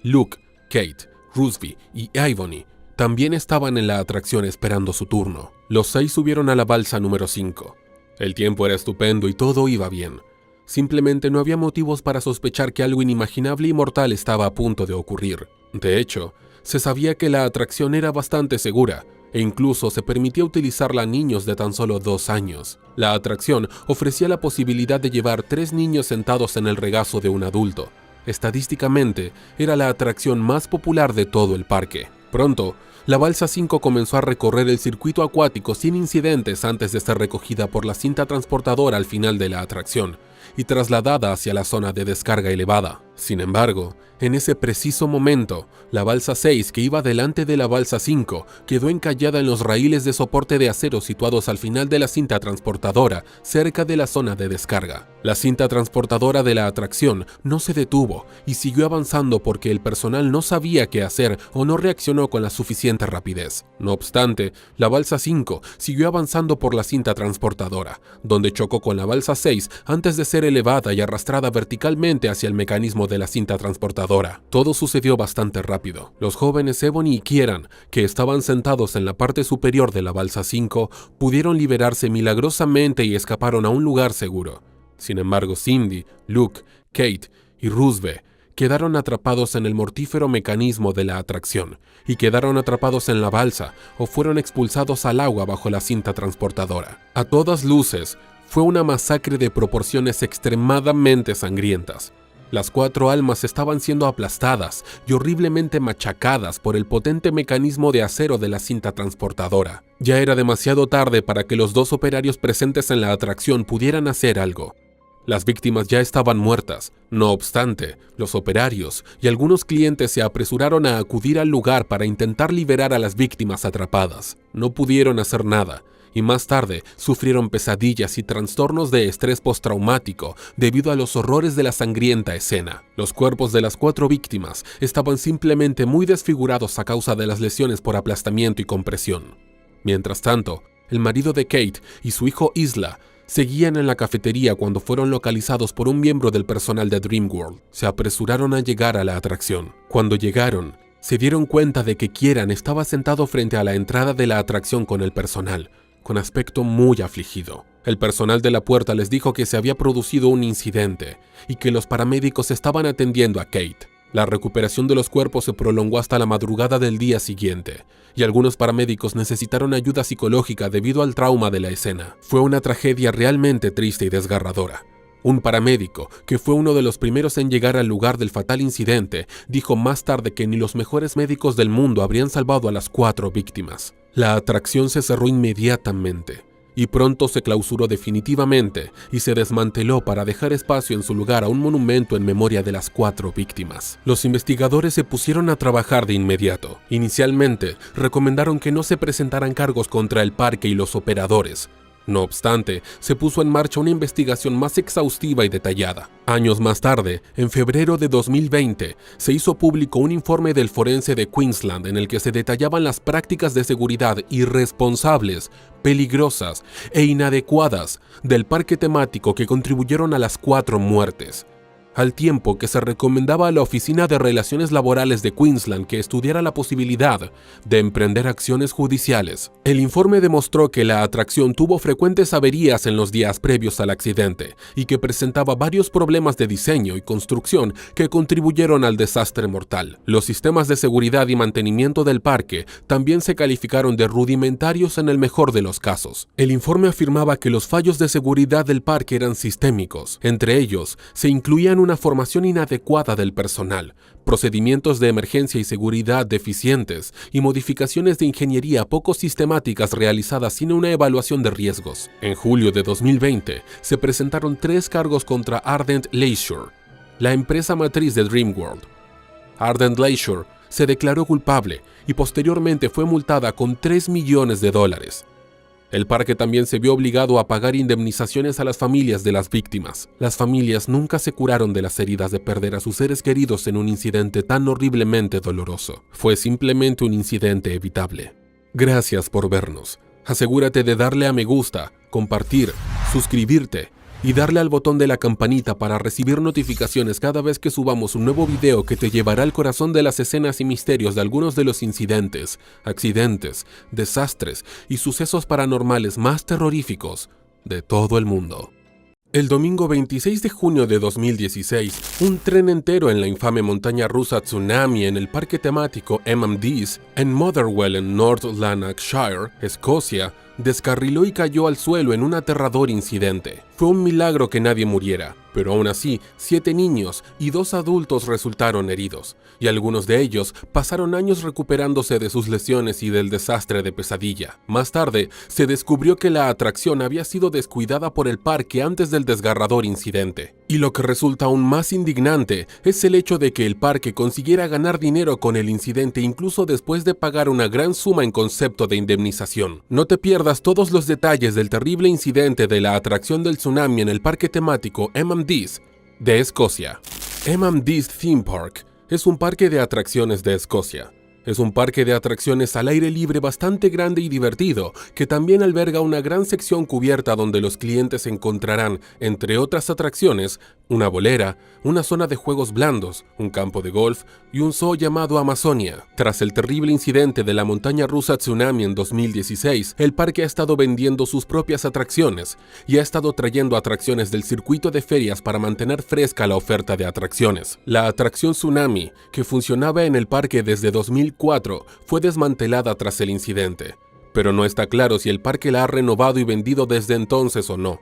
Luke, Kate, Rusby y Ivony también estaban en la atracción esperando su turno. Los 6 subieron a la balsa número 5. El tiempo era estupendo y todo iba bien. Simplemente no había motivos para sospechar que algo inimaginable y mortal estaba a punto de ocurrir. De hecho, se sabía que la atracción era bastante segura e incluso se permitía utilizarla a niños de tan solo 2 años. La atracción ofrecía la posibilidad de llevar 3 niños sentados en el regazo de un adulto. Estadísticamente, era la atracción más popular de todo el parque. Pronto, la Balsa 5 comenzó a recorrer el circuito acuático sin incidentes antes de ser recogida por la cinta transportadora al final de la atracción y trasladada hacia la zona de descarga elevada. Sin embargo, en ese preciso momento, la Balsa 6, que iba delante de la Balsa 5, quedó encallada en los raíles de soporte de acero situados al final de la cinta transportadora, cerca de la zona de descarga. La cinta transportadora de la atracción no se detuvo y siguió avanzando porque el personal no sabía qué hacer o no reaccionó con la suficiente rapidez. No obstante, la Balsa 5 siguió avanzando por la cinta transportadora, donde chocó con la Balsa 6 antes de ser elevada y arrastrada verticalmente hacia el mecanismo de la cinta transportadora. Todo sucedió bastante rápido. Los jóvenes Ebony y Kieran, que estaban sentados en la parte superior de la Balsa 5, pudieron liberarse milagrosamente y escaparon a un lugar seguro. Sin embargo, Cindy, Luke, Kate y Roosevelt quedaron atrapados en el mortífero mecanismo de la atracción y quedaron atrapados en la balsa o fueron expulsados al agua bajo la cinta transportadora. A todas luces, fue una masacre de proporciones extremadamente sangrientas. Las 4 almas estaban siendo aplastadas y horriblemente machacadas por el potente mecanismo de acero de la cinta transportadora. Ya era demasiado tarde para que los 2 operarios presentes en la atracción pudieran hacer algo. Las víctimas ya estaban muertas. No obstante, los operarios y algunos clientes se apresuraron a acudir al lugar para intentar liberar a las víctimas atrapadas. No pudieron hacer nada, y más tarde sufrieron pesadillas y trastornos de estrés postraumático debido a los horrores de la sangrienta escena. Los cuerpos de las 4 víctimas estaban simplemente muy desfigurados a causa de las lesiones por aplastamiento y compresión. Mientras tanto, el marido de Kate y su hijo Isla seguían en la cafetería cuando fueron localizados por un miembro del personal de Dreamworld. Se apresuraron a llegar a la atracción. Cuando llegaron, se dieron cuenta de que Kieran estaba sentado frente a la entrada de la atracción con el personal, con aspecto muy afligido. El personal de la puerta les dijo que se había producido un incidente y que los paramédicos estaban atendiendo a Kate. La recuperación de los cuerpos se prolongó hasta la madrugada del día siguiente, y algunos paramédicos necesitaron ayuda psicológica debido al trauma de la escena. Fue una tragedia realmente triste y desgarradora. Un paramédico, que fue uno de los primeros en llegar al lugar del fatal incidente, dijo más tarde que ni los mejores médicos del mundo habrían salvado a las 4 víctimas. La atracción se cerró inmediatamente, y pronto se clausuró definitivamente y se desmanteló para dejar espacio en su lugar a un monumento en memoria de las 4 víctimas. Los investigadores se pusieron a trabajar de inmediato. Inicialmente, recomendaron que no se presentaran cargos contra el parque y los operadores. No obstante, se puso en marcha una investigación más exhaustiva y detallada. Años más tarde, en febrero de 2020, se hizo público un informe del forense de Queensland en el que se detallaban las prácticas de seguridad irresponsables, peligrosas e inadecuadas del parque temático que contribuyeron a las 4 muertes. Al tiempo que se recomendaba a la Oficina de Relaciones Laborales de Queensland que estudiara la posibilidad de emprender acciones judiciales. El informe demostró que la atracción tuvo frecuentes averías en los días previos al accidente y que presentaba varios problemas de diseño y construcción que contribuyeron al desastre mortal. Los sistemas de seguridad y mantenimiento del parque también se calificaron de rudimentarios en el mejor de los casos. El informe afirmaba que los fallos de seguridad del parque eran sistémicos. Entre ellos, se incluían una formación inadecuada del personal, procedimientos de emergencia y seguridad deficientes y modificaciones de ingeniería poco sistemáticas realizadas sin una evaluación de riesgos. En julio de 2020, se presentaron 3 cargos contra Ardent Leisure, la empresa matriz de Dreamworld. Ardent Leisure se declaró culpable y posteriormente fue multada con $3 millones. El parque también se vio obligado a pagar indemnizaciones a las familias de las víctimas. Las familias nunca se curaron de las heridas de perder a sus seres queridos en un incidente tan horriblemente doloroso. Fue simplemente un incidente evitable. Gracias por vernos. Asegúrate de darle a me gusta, compartir, suscribirte y darle al botón de la campanita para recibir notificaciones cada vez que subamos un nuevo video que te llevará al corazón de las escenas y misterios de algunos de los incidentes, accidentes, desastres y sucesos paranormales más terroríficos de todo el mundo. El domingo 26 de junio de 2016, un tren entero en la infame montaña rusa Tsunami en el parque temático MMD's en Motherwell en North Lanarkshire, Escocia, descarriló y cayó al suelo en un aterrador incidente. Fue un milagro que nadie muriera, pero aún así, 7 niños y 2 adultos resultaron heridos, y algunos de ellos pasaron años recuperándose de sus lesiones y del desastre de Pesadilla. Más tarde, se descubrió que la atracción había sido descuidada por el parque antes del desgarrador incidente. Y lo que resulta aún más indignante es el hecho de que el parque consiguiera ganar dinero con el incidente incluso después de pagar una gran suma en concepto de indemnización. No te pierdas todos los detalles del terrible incidente de la atracción del tsunami en el parque temático MMD's de Escocia. MMD's Theme Park es un parque de atracciones de Escocia. Es un parque de atracciones al aire libre bastante grande y divertido, que también alberga una gran sección cubierta donde los clientes encontrarán, entre otras atracciones, una bolera, una zona de juegos blandos, un campo de golf y un zoo llamado Amazonia. Tras el terrible incidente de la montaña rusa Tsunami en 2016, el parque ha estado vendiendo sus propias atracciones y ha estado trayendo atracciones del circuito de ferias para mantener fresca la oferta de atracciones. La atracción Tsunami, que funcionaba en el parque desde 2004, fue desmantelada tras el incidente, pero no está claro si el parque la ha renovado y vendido desde entonces o no.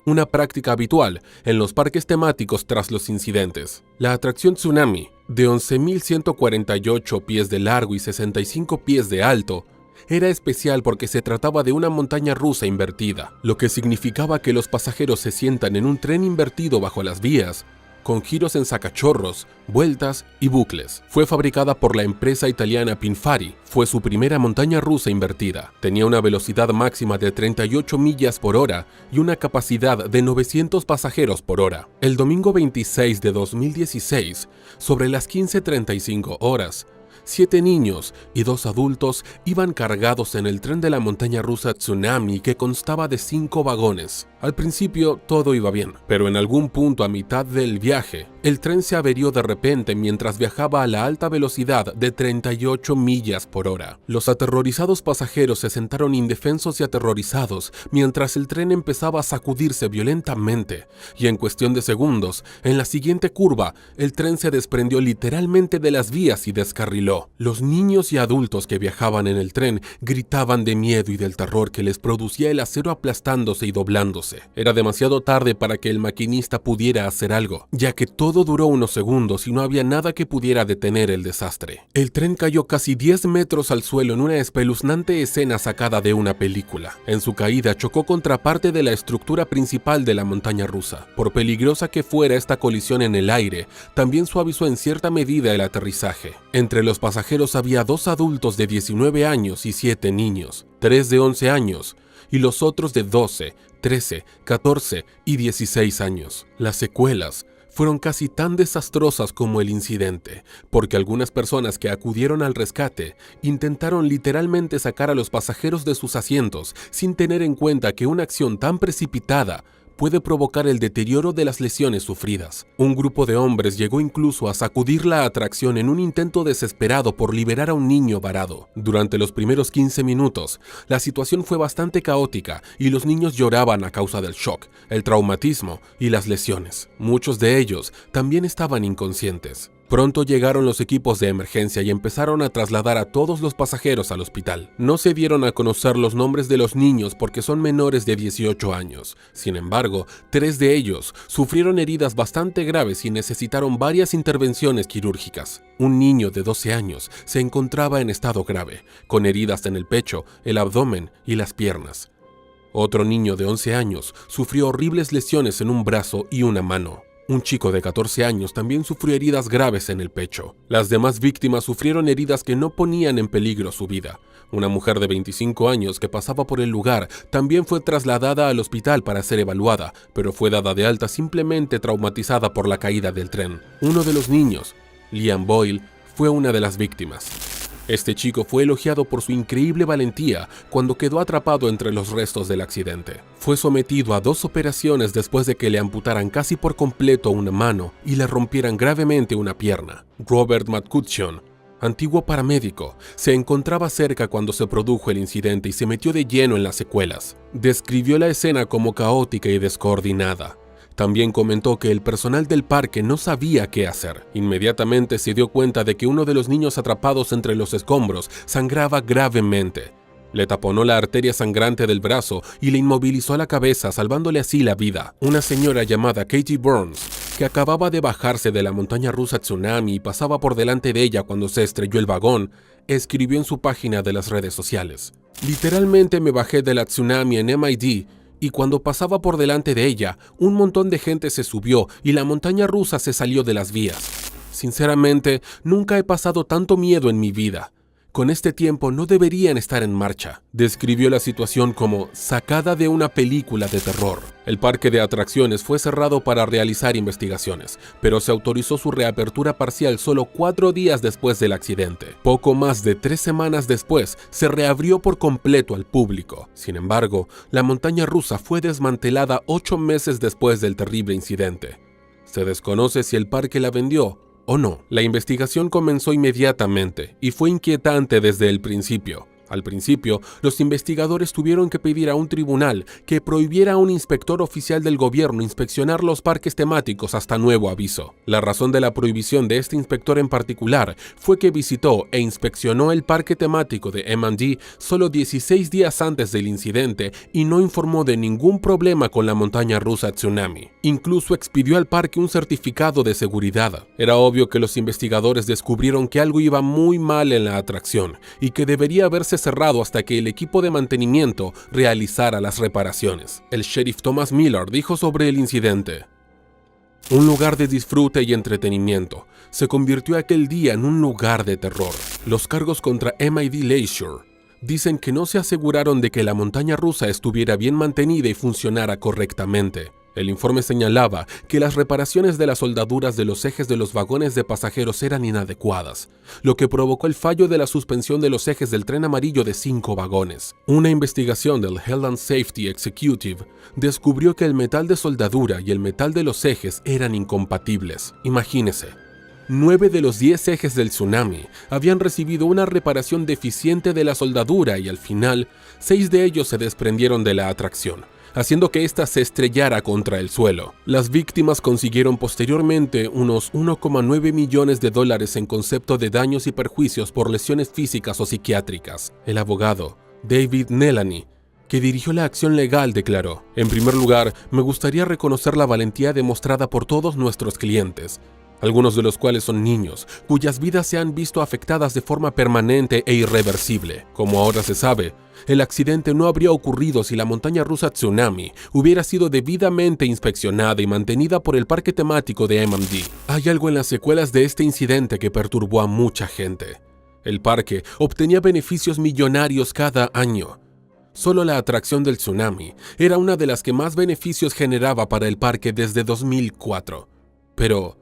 Una práctica habitual en los parques temáticos tras los incidentes. La atracción Tsunami, de 11.148 pies de largo y 65 pies de alto, era especial porque se trataba de una montaña rusa invertida, lo que significaba que los pasajeros se sientan en un tren invertido bajo las vías, con giros en sacachorros, vueltas y bucles. Fue fabricada por la empresa italiana Pinfari. Fue su primera montaña rusa invertida. Tenía una velocidad máxima de 38 millas por hora y una capacidad de 900 pasajeros por hora. El domingo 26 de 2016, sobre las 15:35 horas, 7 niños y 2 adultos iban cargados en el tren de la montaña rusa Tsunami, que constaba de 5 vagones. Al principio todo iba bien, pero en algún punto a mitad del viaje, el tren se averió de repente mientras viajaba a la alta velocidad de 38 millas por hora. Los aterrorizados pasajeros se sentaron indefensos y aterrorizados mientras el tren empezaba a sacudirse violentamente, y en cuestión de segundos, en la siguiente curva, el tren se desprendió literalmente de las vías y descarriló. Los niños y adultos que viajaban en el tren gritaban de miedo y del terror que les producía el acero aplastándose y doblándose. Era demasiado tarde para que el maquinista pudiera hacer algo, ya que todo duró unos segundos y no había nada que pudiera detener el desastre. El tren cayó casi 10 metros al suelo en una espeluznante escena sacada de una película. En su caída chocó contra parte de la estructura principal de la montaña rusa. Por peligrosa que fuera esta colisión en el aire, también suavizó en cierta medida el aterrizaje. Entre los pasajeros había 2 adultos de 19 años y 7 niños, 3 de 11 años, y los otros de 12, 13, 14 y 16 años. Las secuelas fueron casi tan desastrosas como el incidente, porque algunas personas que acudieron al rescate intentaron literalmente sacar a los pasajeros de sus asientos sin tener en cuenta que una acción tan precipitada puede provocar el deterioro de las lesiones sufridas. Un grupo de hombres llegó incluso a sacudir la atracción en un intento desesperado por liberar a un niño varado. Durante los primeros 15 minutos, la situación fue bastante caótica y los niños lloraban a causa del shock, el traumatismo y las lesiones. Muchos de ellos también estaban inconscientes. Pronto llegaron los equipos de emergencia y empezaron a trasladar a todos los pasajeros al hospital. No se dieron a conocer los nombres de los niños porque son menores de 18 años. Sin embargo, 3 de ellos sufrieron heridas bastante graves y necesitaron varias intervenciones quirúrgicas. Un niño de 12 años se encontraba en estado grave, con heridas en el pecho, el abdomen y las piernas. Otro niño de 11 años sufrió horribles lesiones en un brazo y una mano. Un chico de 14 años también sufrió heridas graves en el pecho. Las demás víctimas sufrieron heridas que no ponían en peligro su vida. Una mujer de 25 años que pasaba por el lugar también fue trasladada al hospital para ser evaluada, pero fue dada de alta simplemente traumatizada por la caída del tren. Uno de los niños, Liam Boyle, fue una de las víctimas. Este chico fue elogiado por su increíble valentía cuando quedó atrapado entre los restos del accidente. Fue sometido a 2 operaciones después de que le amputaran casi por completo una mano y le rompieran gravemente una pierna. Robert McCutcheon, antiguo paramédico, se encontraba cerca cuando se produjo el incidente y se metió de lleno en las secuelas. Describió la escena como caótica y descoordinada. También comentó que el personal del parque no sabía qué hacer. Inmediatamente se dio cuenta de que uno de los niños atrapados entre los escombros sangraba gravemente. Le taponó la arteria sangrante del brazo y le inmovilizó la cabeza, salvándole así la vida. Una señora llamada Katie Burns, que acababa de bajarse de la montaña rusa Tsunami y pasaba por delante de ella cuando se estrelló el vagón, escribió en su página de las redes sociales: "Literalmente me bajé de la Tsunami en MID y cuando pasaba por delante de ella, un montón de gente se subió y la montaña rusa se salió de las vías. Sinceramente, nunca he pasado tanto miedo en mi vida. Con este tiempo no deberían estar en marcha". Describió la situación como sacada de una película de terror. El parque de atracciones fue cerrado para realizar investigaciones, pero se autorizó su reapertura parcial solo 4 días después del accidente. Poco más de 3 semanas después, se reabrió por completo al público. Sin embargo, la montaña rusa fue desmantelada 8 meses después del terrible incidente. Se desconoce si el parque la vendió o no. La investigación comenzó inmediatamente y fue inquietante desde el principio. Al principio, los investigadores tuvieron que pedir a un tribunal que prohibiera a un inspector oficial del gobierno inspeccionar los parques temáticos hasta nuevo aviso. La razón de la prohibición de este inspector en particular fue que visitó e inspeccionó el parque temático de M&D solo 16 días antes del incidente y no informó de ningún problema con la montaña rusa Tsunami. Incluso expidió al parque un certificado de seguridad. Era obvio que los investigadores descubrieron que algo iba muy mal en la atracción y que debería haberse cerrado hasta que el equipo de mantenimiento realizara las reparaciones. El sheriff Thomas Miller dijo sobre el incidente: "Un lugar de disfrute y entretenimiento se convirtió aquel día en un lugar de terror. Los cargos contra MID Leisure dicen que no se aseguraron de que la montaña rusa estuviera bien mantenida y funcionara correctamente". El informe señalaba que las reparaciones de las soldaduras de los ejes de los vagones de pasajeros eran inadecuadas, lo que provocó el fallo de la suspensión de los ejes del tren amarillo de 5 vagones. Una investigación del Health and Safety Executive descubrió que el metal de soldadura y el metal de los ejes eran incompatibles. Imagínese, 9 de los 10 ejes del Tsunami habían recibido una reparación deficiente de la soldadura y al final, 6 de ellos se desprendieron de la atracción, haciendo que ésta se estrellara contra el suelo. Las víctimas consiguieron posteriormente unos $1,9 millones en concepto de daños y perjuicios por lesiones físicas o psiquiátricas. El abogado, David Nelani, que dirigió la acción legal, declaró: "En primer lugar, me gustaría reconocer la valentía demostrada por todos nuestros clientes, algunos de los cuales son niños, cuyas vidas se han visto afectadas de forma permanente e irreversible. Como ahora se sabe, el accidente no habría ocurrido si la montaña rusa Tsunami hubiera sido debidamente inspeccionada y mantenida por el parque temático de M&D. Hay algo en las secuelas de este incidente que perturbó a mucha gente. El parque obtenía beneficios millonarios cada año. Solo la atracción del Tsunami era una de las que más beneficios generaba para el parque desde 2004. Pero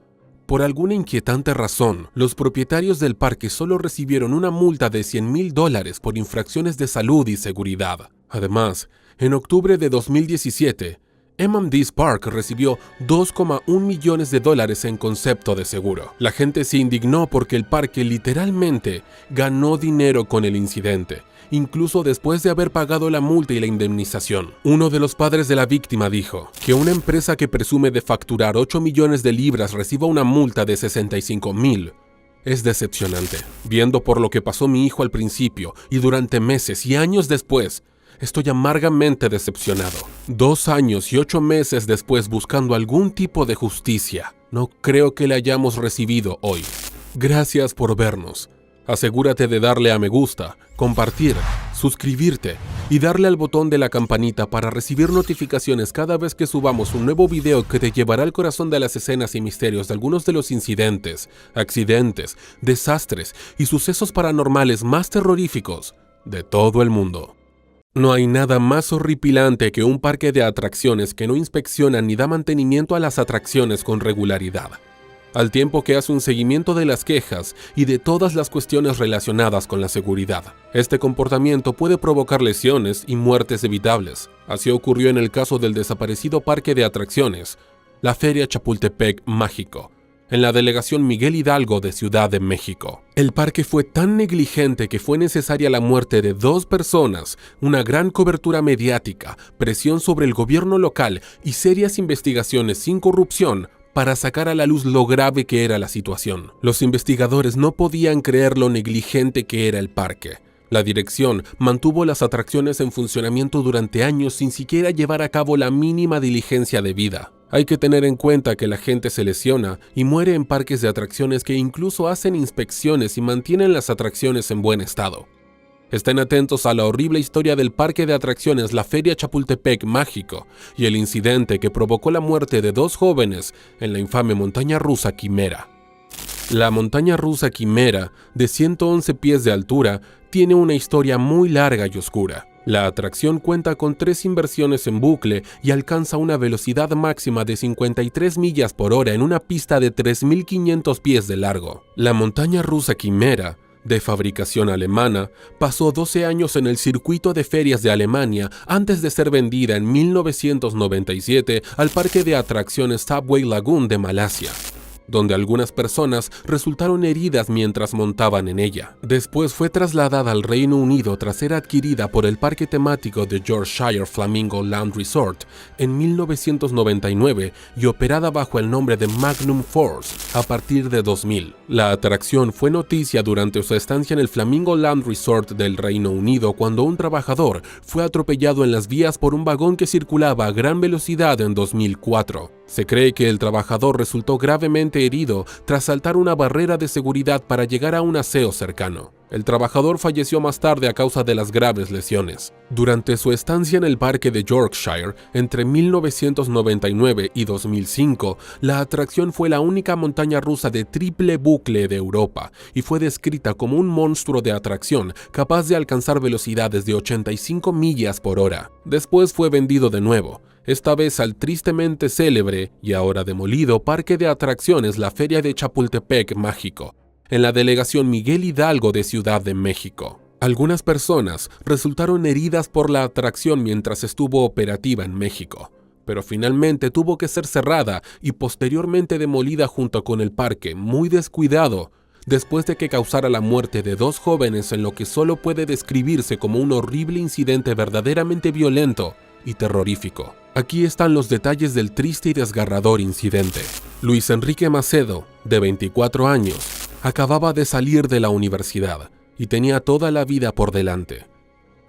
por alguna inquietante razón, los propietarios del parque solo recibieron una multa de $100,000 por infracciones de salud y seguridad. Además, en octubre de 2017, M&D's Park recibió $2,1 millones en concepto de seguro. La gente se indignó porque el parque literalmente ganó dinero con el incidente, incluso después de haber pagado la multa y la indemnización. Uno de los padres de la víctima dijo que una empresa que presume de facturar 8 millones de libras reciba una multa de 65,000. Es decepcionante. Viendo por lo que pasó mi hijo al principio y durante meses y años después, estoy amargamente decepcionado. 2 años y 8 meses después buscando algún tipo de justicia, no creo que la hayamos recibido hoy. Gracias por vernos. Asegúrate de darle a me gusta, compartir, suscribirte y darle al botón de la campanita para recibir notificaciones cada vez que subamos un nuevo video que te llevará al corazón de las escenas y misterios de algunos de los incidentes, accidentes, desastres y sucesos paranormales más terroríficos de todo el mundo. No hay nada más horripilante que un parque de atracciones que no inspecciona ni da mantenimiento a las atracciones con regularidad, al tiempo que hace un seguimiento de las quejas y de todas las cuestiones relacionadas con la seguridad. Este comportamiento puede provocar lesiones y muertes evitables. Así ocurrió en el caso del desaparecido parque de atracciones, la Feria Chapultepec Mágico, en la delegación Miguel Hidalgo de Ciudad de México. El parque fue tan negligente que fue necesaria la muerte de 2 personas, una gran cobertura mediática, presión sobre el gobierno local y serias investigaciones sin corrupción para sacar a la luz lo grave que era la situación. Los investigadores no podían creer lo negligente que era el parque. La dirección mantuvo las atracciones en funcionamiento durante años sin siquiera llevar a cabo la mínima diligencia debida. Hay que tener en cuenta que la gente se lesiona y muere en parques de atracciones que incluso hacen inspecciones y mantienen las atracciones en buen estado. Estén atentos a la horrible historia del parque de atracciones La Feria Chapultepec Mágico y el incidente que provocó la muerte de 2 jóvenes en la infame montaña rusa Quimera. La montaña rusa Quimera, de 111 pies de altura, tiene una historia muy larga y oscura. La atracción cuenta con 3 inversiones en bucle y alcanza una velocidad máxima de 53 millas por hora en una pista de 3.500 pies de largo. La montaña rusa Quimera, de fabricación alemana, pasó 12 años en el circuito de ferias de Alemania antes de ser vendida en 1997 al parque de atracciones Subway Lagoon de Malasia, donde algunas personas resultaron heridas mientras montaban en ella. Después fue trasladada al Reino Unido tras ser adquirida por el parque temático de Yorkshire Flamingo Land Resort en 1999 y operada bajo el nombre de Magnum Force a partir de 2000. La atracción fue noticia durante su estancia en el Flamingo Land Resort del Reino Unido cuando un trabajador fue atropellado en las vías por un vagón que circulaba a gran velocidad en 2004. Se cree que el trabajador resultó gravemente herido tras saltar una barrera de seguridad para llegar a un aseo cercano. El trabajador falleció más tarde a causa de las graves lesiones. Durante su estancia en el parque de Yorkshire, entre 1999 y 2005, la atracción fue la única montaña rusa de triple bucle de Europa y fue descrita como un monstruo de atracción capaz de alcanzar velocidades de 85 millas por hora. Después fue vendido de nuevo, esta vez al tristemente célebre y ahora demolido parque de atracciones La Feria de Chapultepec Mágico, en la delegación Miguel Hidalgo de Ciudad de México. Algunas personas resultaron heridas por la atracción mientras estuvo operativa en México, pero finalmente tuvo que ser cerrada y posteriormente demolida junto con el parque, muy descuidado, después de que causara la muerte de 2 jóvenes en lo que solo puede describirse como un horrible incidente verdaderamente violento y terrorífico. Aquí están los detalles del triste y desgarrador incidente. Luis Enrique Macedo, de 24 años, acababa de salir de la universidad y tenía toda la vida por delante.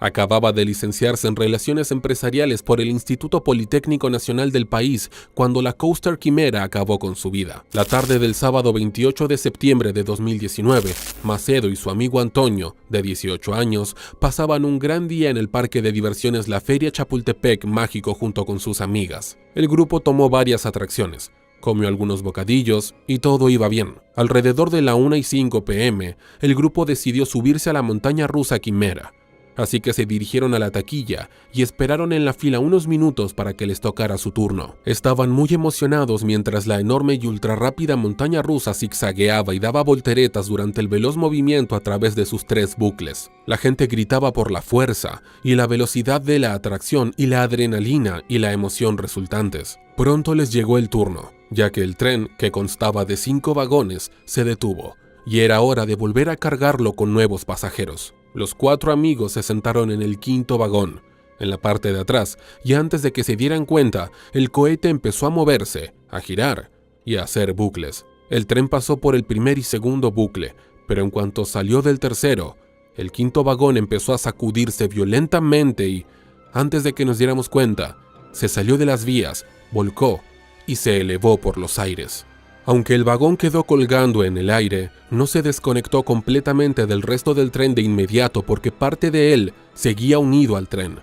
Acababa de licenciarse en Relaciones Empresariales por el Instituto Politécnico Nacional del país cuando la Coaster Quimera acabó con su vida. La tarde del sábado 28 de septiembre de 2019, Macedo y su amigo Antonio, de 18 años, pasaban un gran día en el parque de diversiones La Feria Chapultepec Mágico junto con sus amigas. El grupo tomó varias atracciones, comió algunos bocadillos y todo iba bien. Alrededor de la 1:05 p.m., el grupo decidió subirse a la montaña rusa Quimera. Así que se dirigieron a la taquilla y esperaron en la fila unos minutos para que les tocara su turno. Estaban muy emocionados mientras la enorme y ultrarrápida montaña rusa zigzagueaba y daba volteretas durante el veloz movimiento a través de sus 3 bucles. La gente gritaba por la fuerza y la velocidad de la atracción y la adrenalina y la emoción resultantes. Pronto les llegó el turno, ya que el tren, que constaba de 5 vagones, se detuvo y era hora de volver a cargarlo con nuevos pasajeros. Los 4 amigos se sentaron en el 5.º vagón, en la parte de atrás, y antes de que se dieran cuenta, el cohete empezó a moverse, a girar y a hacer bucles. El tren pasó por el primer y segundo bucle, pero en cuanto salió del tercero, el 5.º vagón empezó a sacudirse violentamente y, antes de que nos diéramos cuenta, se salió de las vías, volcó y se elevó por los aires. Aunque el vagón quedó colgando en el aire, no se desconectó completamente del resto del tren de inmediato porque parte de él seguía unido al tren,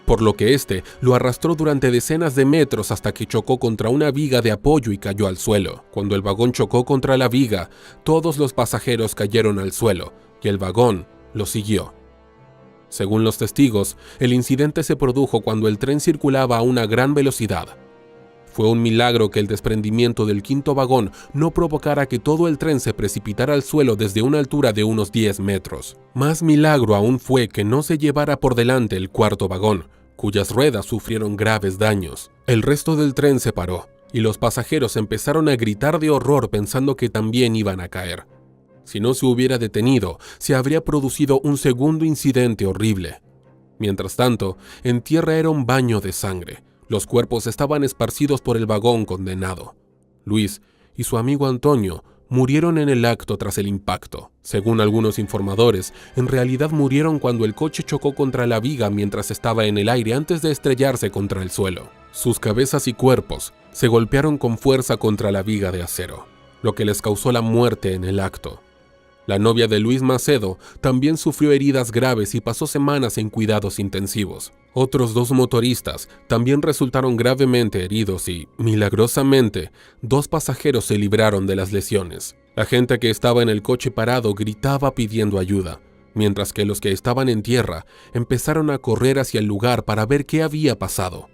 por lo que este lo arrastró durante decenas de metros hasta que chocó contra una viga de apoyo y cayó al suelo. Cuando el vagón chocó contra la viga, todos los pasajeros cayeron al suelo y el vagón lo siguió. Según los testigos, el incidente se produjo cuando el tren circulaba a una gran velocidad. Fue un milagro que el desprendimiento del 5.º vagón no provocara que todo el tren se precipitara al suelo desde una altura de unos 10 metros. Más milagro aún fue que no se llevara por delante el 4.º vagón, cuyas ruedas sufrieron graves daños. El resto del tren se paró, y los pasajeros empezaron a gritar de horror pensando que también iban a caer. Si no se hubiera detenido, se habría producido un segundo incidente horrible. Mientras tanto, en tierra era un baño de sangre. Los cuerpos estaban esparcidos por el vagón condenado. Luis y su amigo Antonio murieron en el acto tras el impacto. Según algunos informadores, en realidad murieron cuando el coche chocó contra la viga mientras estaba en el aire antes de estrellarse contra el suelo. Sus cabezas y cuerpos se golpearon con fuerza contra la viga de acero, lo que les causó la muerte en el acto. La novia de Luis Macedo también sufrió heridas graves y pasó semanas en cuidados intensivos. Otros 2 motoristas también resultaron gravemente heridos y, milagrosamente, 2 pasajeros se libraron de las lesiones. La gente que estaba en el coche parado gritaba pidiendo ayuda, mientras que los que estaban en tierra empezaron a correr hacia el lugar para ver qué había pasado.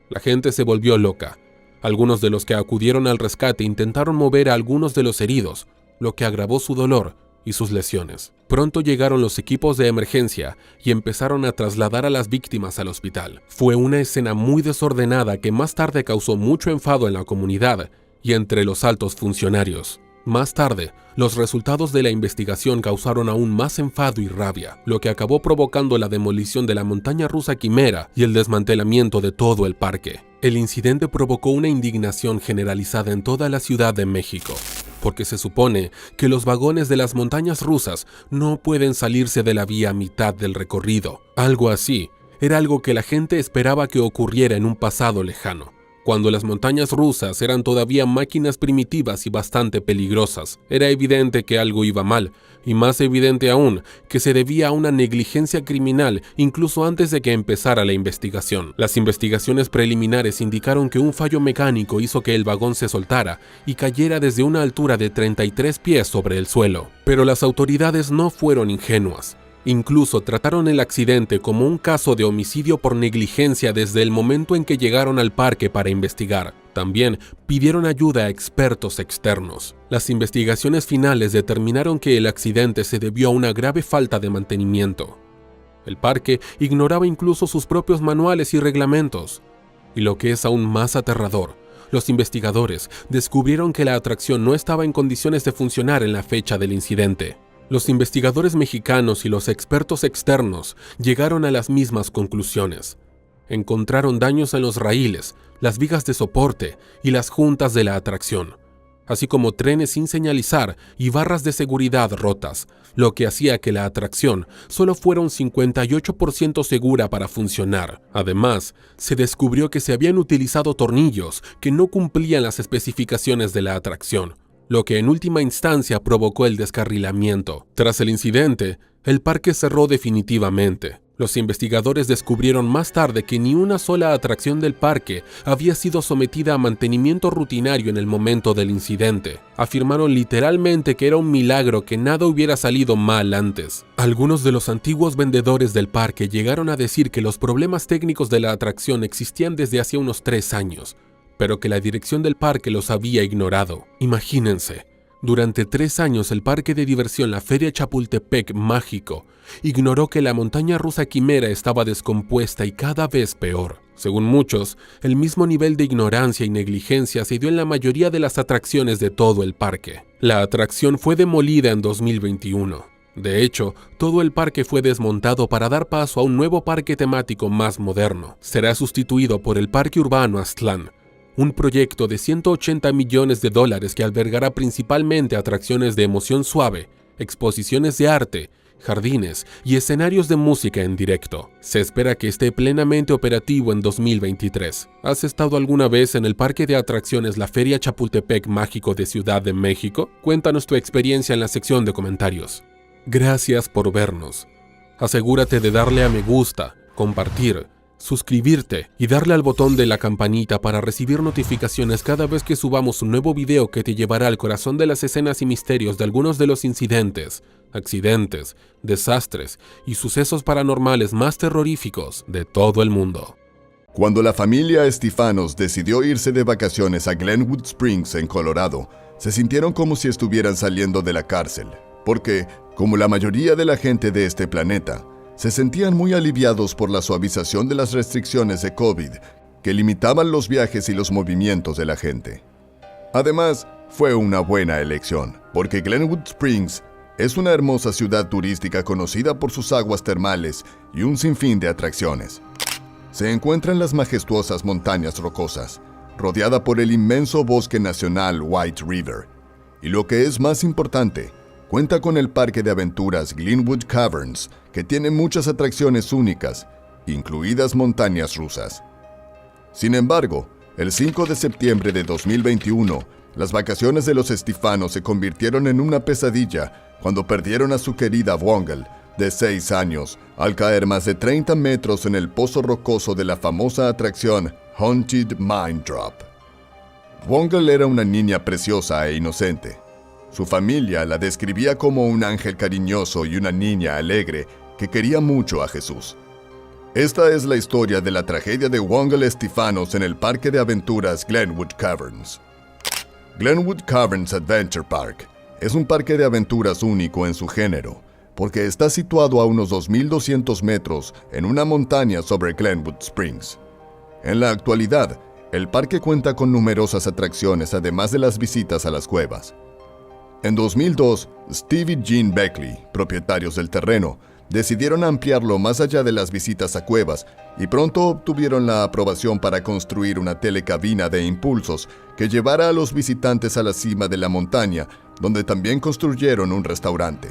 La gente se volvió loca. Algunos de los que acudieron al rescate intentaron mover a algunos de los heridos, lo que agravó su dolor y sus lesiones. Pronto llegaron los equipos de emergencia y empezaron a trasladar a las víctimas al hospital. Fue una escena muy desordenada que más tarde causó mucho enfado en la comunidad y entre los altos funcionarios. Más tarde, los resultados de la investigación causaron aún más enfado y rabia, lo que acabó provocando la demolición de la montaña rusa Quimera y el desmantelamiento de todo el parque. El incidente provocó una indignación generalizada en toda la Ciudad de México, porque se supone que los vagones de las montañas rusas no pueden salirse de la vía a mitad del recorrido. Algo así era algo que la gente esperaba que ocurriera en un pasado lejano, cuando las montañas rusas eran todavía máquinas primitivas y bastante peligrosas. Era evidente que algo iba mal, y más evidente aún que se debía a una negligencia criminal incluso antes de que empezara la investigación. Las investigaciones preliminares indicaron que un fallo mecánico hizo que el vagón se soltara y cayera desde una altura de 33 pies sobre el suelo. Pero las autoridades no fueron ingenuas. Incluso trataron el accidente como un caso de homicidio por negligencia desde el momento en que llegaron al parque para investigar. También pidieron ayuda a expertos externos. Las investigaciones finales determinaron que el accidente se debió a una grave falta de mantenimiento. El parque ignoraba incluso sus propios manuales y reglamentos. Y lo que es aún más aterrador, los investigadores descubrieron que la atracción no estaba en condiciones de funcionar en la fecha del incidente. Los investigadores mexicanos y los expertos externos llegaron a las mismas conclusiones. Encontraron daños en los raíles, las vigas de soporte y las juntas de la atracción, así como trenes sin señalizar y barras de seguridad rotas, lo que hacía que la atracción solo fuera un 58% segura para funcionar. Además, se descubrió que se habían utilizado tornillos que no cumplían las especificaciones de la atracción, lo que en última instancia provocó el descarrilamiento. Tras el incidente, el parque cerró definitivamente. Los investigadores descubrieron más tarde que ni una sola atracción del parque había sido sometida a mantenimiento rutinario en el momento del incidente. Afirmaron literalmente que era un milagro que nada hubiera salido mal antes. Algunos de los antiguos vendedores del parque llegaron a decir que los problemas técnicos de la atracción existían desde hacía unos 3 años, pero que la dirección del parque los había ignorado. Imagínense, durante 3 años el parque de diversión La Feria Chapultepec Mágico ignoró que la montaña rusa Quimera estaba descompuesta y cada vez peor. Según muchos, el mismo nivel de ignorancia y negligencia se dio en la mayoría de las atracciones de todo el parque. La atracción fue demolida en 2021. De hecho, todo el parque fue desmontado para dar paso a un nuevo parque temático más moderno. Será sustituido por el Parque Urbano Aztlán, un proyecto de $180 millones que albergará principalmente atracciones de emoción suave, exposiciones de arte, jardines y escenarios de música en directo. Se espera que esté plenamente operativo en 2023. ¿Has estado alguna vez en el parque de atracciones La Feria Chapultepec Mágico de Ciudad de México? Cuéntanos tu experiencia en la sección de comentarios. Gracias por vernos. Asegúrate de darle a me gusta, compartir, suscribirte y darle al botón de la campanita para recibir notificaciones cada vez que subamos un nuevo video que te llevará al corazón de las escenas y misterios de algunos de los incidentes, accidentes, desastres y sucesos paranormales más terroríficos de todo el mundo. Cuando la familia Estifanos decidió irse de vacaciones a Glenwood Springs, en Colorado, se sintieron como si estuvieran saliendo de la cárcel, porque, como la mayoría de la gente de este planeta, se sentían muy aliviados por la suavización de las restricciones de COVID que limitaban los viajes y los movimientos de la gente. Además, fue una buena elección, porque Glenwood Springs es una hermosa ciudad turística conocida por sus aguas termales y un sinfín de atracciones. Se encuentra en las majestuosas montañas rocosas, rodeada por el inmenso bosque nacional White River. Y lo que es más importante, cuenta con el parque de aventuras Glenwood Caverns, que tiene muchas atracciones únicas, incluidas montañas rusas. Sin embargo, el 5 de septiembre de 2021, las vacaciones de los estifanos se convirtieron en una pesadilla cuando perdieron a su querida Wongle, de 6 años, al caer más de 30 metros en el pozo rocoso de la famosa atracción Haunted Mine Drop. Wongle era una niña preciosa e inocente. Su familia la describía como un ángel cariñoso y una niña alegre que quería mucho a Jesús. Esta es la historia de la tragedia de Wongle Estifanos en el parque de aventuras Glenwood Caverns. Glenwood Caverns Adventure Park es un parque de aventuras único en su género, porque está situado a unos 2.200 metros en una montaña sobre Glenwood Springs. En la actualidad, el parque cuenta con numerosas atracciones además de las visitas a las cuevas. En 2002, Steve y Gene Beckley, propietarios del terreno, decidieron ampliarlo más allá de las visitas a cuevas y pronto obtuvieron la aprobación para construir una telecabina de impulsos que llevara a los visitantes a la cima de la montaña, donde también construyeron un restaurante.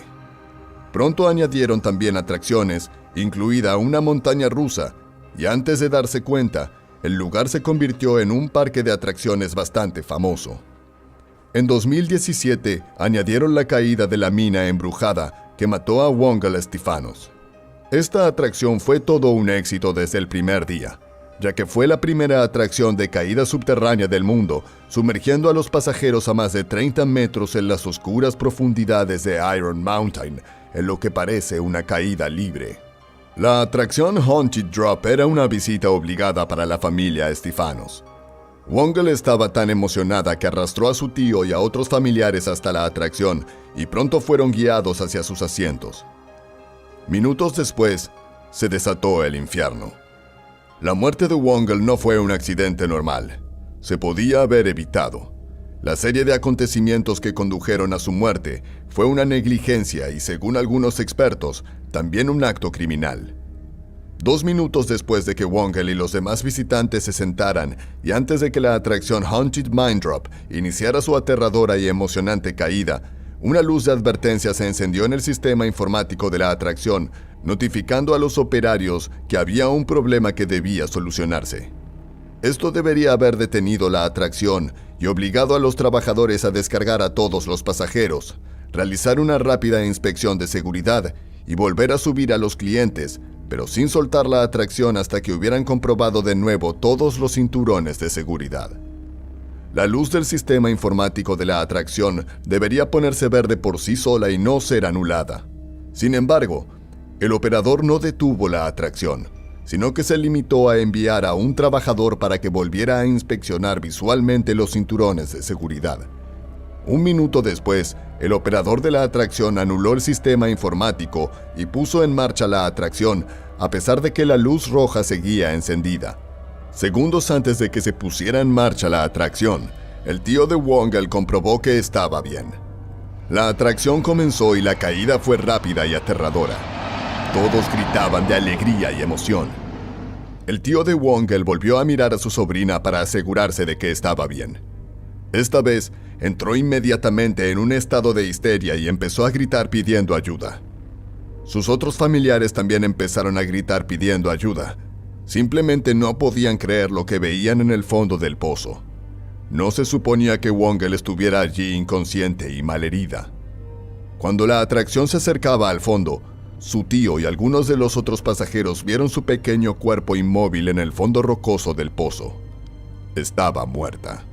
Pronto añadieron también atracciones, incluida una montaña rusa, y antes de darse cuenta, el lugar se convirtió en un parque de atracciones bastante famoso. En 2017 añadieron la caída de la mina embrujada que mató a Wongle Estifanos. Esta atracción fue todo un éxito desde el primer día, ya que fue la primera atracción de caída subterránea del mundo, sumergiendo a los pasajeros a más de 30 metros en las oscuras profundidades de Iron Mountain, en lo que parece una caída libre. La atracción Haunted Drop era una visita obligada para la familia Estifanos. Wongle estaba tan emocionada que arrastró a su tío y a otros familiares hasta la atracción y pronto fueron guiados hacia sus asientos. Minutos después, se desató el infierno. La muerte de Wongle no fue un accidente normal. Se podía haber evitado. La serie de acontecimientos que condujeron a su muerte fue una negligencia y, según algunos expertos, también un acto criminal. 2 minutos después de que Wongle y los demás visitantes se sentaran y antes de que la atracción Haunted Mine Drop iniciara su aterradora y emocionante caída, una luz de advertencia se encendió en el sistema informático de la atracción, notificando a los operarios que había un problema que debía solucionarse. Esto debería haber detenido la atracción y obligado a los trabajadores a descargar a todos los pasajeros, realizar una rápida inspección de seguridad y volver a subir a los clientes, pero sin soltar la atracción hasta que hubieran comprobado de nuevo todos los cinturones de seguridad. La luz del sistema informático de la atracción debería ponerse verde por sí sola y no ser anulada. Sin embargo, el operador no detuvo la atracción, sino que se limitó a enviar a un trabajador para que volviera a inspeccionar visualmente los cinturones de seguridad. 1 minuto después, el operador de la atracción anuló el sistema informático y puso en marcha la atracción, a pesar de que la luz roja seguía encendida. Segundos antes de que se pusiera en marcha la atracción, el tío de Wongle comprobó que estaba bien. La atracción comenzó y la caída fue rápida y aterradora. Todos gritaban de alegría y emoción. El tío de Wongle volvió a mirar a su sobrina para asegurarse de que estaba bien. Esta vez, entró inmediatamente en un estado de histeria y empezó a gritar pidiendo ayuda. Sus otros familiares también empezaron a gritar pidiendo ayuda. Simplemente no podían creer lo que veían en el fondo del pozo. No se suponía que Wongle estuviera allí inconsciente y malherida. Cuando la atracción se acercaba al fondo, su tío y algunos de los otros pasajeros vieron su pequeño cuerpo inmóvil en el fondo rocoso del pozo. Estaba muerta.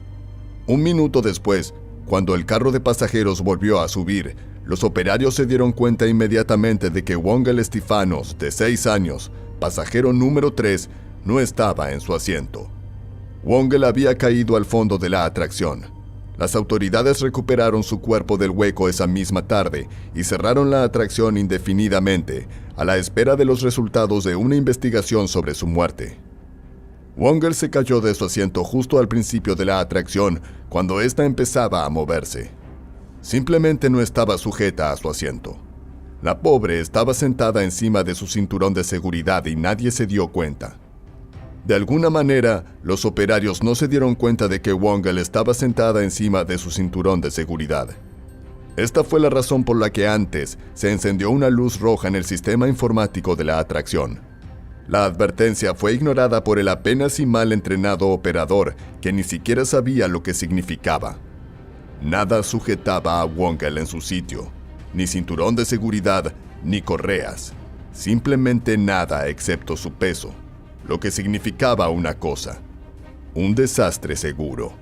1 minuto después, cuando el carro de pasajeros volvió a subir, los operarios se dieron cuenta inmediatamente de que Wongle Estifanos, de 6 años, pasajero número 3, no estaba en su asiento. Wongle había caído al fondo de la atracción. Las autoridades recuperaron su cuerpo del hueco esa misma tarde y cerraron la atracción indefinidamente, a la espera de los resultados de una investigación sobre su muerte. Wongel se cayó de su asiento justo al principio de la atracción, cuando ésta empezaba a moverse. Simplemente no estaba sujeta a su asiento. La pobre estaba sentada encima de su cinturón de seguridad y nadie se dio cuenta. De alguna manera, los operarios no se dieron cuenta de que Wongel estaba sentada encima de su cinturón de seguridad. Esta fue la razón por la que antes se encendió una luz roja en el sistema informático de la atracción. La advertencia fue ignorada por el apenas y mal entrenado operador, que ni siquiera sabía lo que significaba. Nada sujetaba a Wongel en su sitio, ni cinturón de seguridad, ni correas. Simplemente nada excepto su peso, lo que significaba una cosa: un desastre seguro.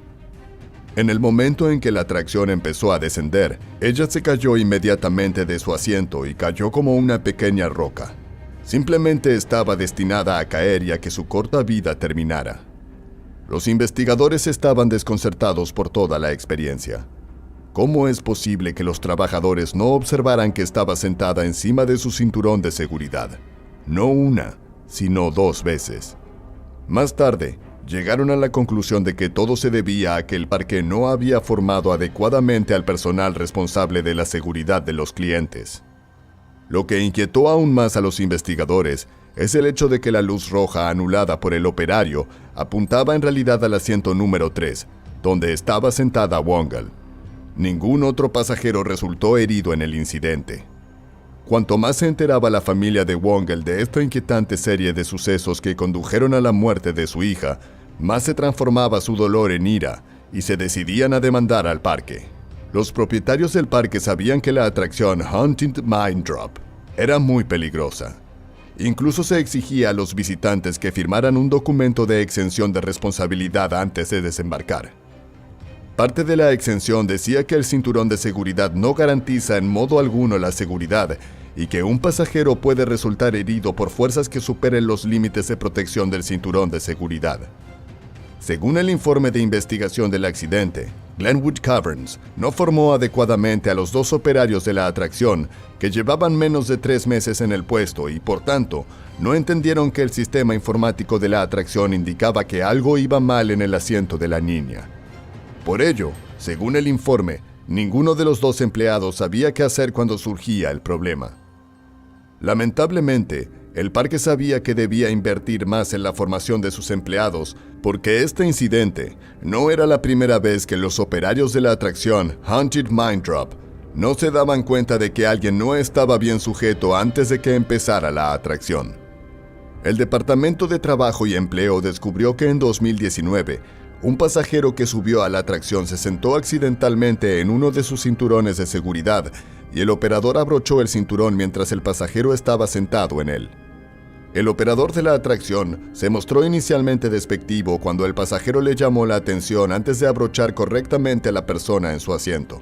En el momento en que la atracción empezó a descender, ella se cayó inmediatamente de su asiento y cayó como una pequeña roca. Simplemente estaba destinada a caer y a que su corta vida terminara. Los investigadores estaban desconcertados por toda la experiencia. ¿Cómo es posible que los trabajadores no observaran que estaba sentada encima de su cinturón de seguridad? No una, sino 2 veces. Más tarde, llegaron a la conclusión de que todo se debía a que el parque no había formado adecuadamente al personal responsable de la seguridad de los clientes. Lo que inquietó aún más a los investigadores es el hecho de que la luz roja anulada por el operario apuntaba en realidad al asiento número 3, donde estaba sentada Wongel. Ningún otro pasajero resultó herido en el incidente. Cuanto más se enteraba la familia de Wongel de esta inquietante serie de sucesos que condujeron a la muerte de su hija, más se transformaba su dolor en ira y se decidían a demandar al parque. Los propietarios del parque sabían que la atracción Haunted Mine Drop era muy peligrosa. Incluso se exigía a los visitantes que firmaran un documento de exención de responsabilidad antes de desembarcar. Parte de la exención decía que el cinturón de seguridad no garantiza en modo alguno la seguridad y que un pasajero puede resultar herido por fuerzas que superen los límites de protección del cinturón de seguridad. Según el informe de investigación del accidente, Glenwood Caverns no formó adecuadamente a los 2 operarios de la atracción, que llevaban menos de 3 meses en el puesto y, por tanto, no entendieron que el sistema informático de la atracción indicaba que algo iba mal en el asiento de la niña. Por ello, según el informe, ninguno de los 2 empleados sabía qué hacer cuando surgía el problema. Lamentablemente, el parque sabía que debía invertir más en la formación de sus empleados, porque este incidente no era la primera vez que los operarios de la atracción Haunted Mine Drop no se daban cuenta de que alguien no estaba bien sujeto antes de que empezara la atracción. El Departamento de Trabajo y Empleo descubrió que en 2019, un pasajero que subió a la atracción se sentó accidentalmente en uno de sus cinturones de seguridad y el operador abrochó el cinturón mientras el pasajero estaba sentado en él. El operador de la atracción se mostró inicialmente despectivo cuando el pasajero le llamó la atención antes de abrochar correctamente a la persona en su asiento.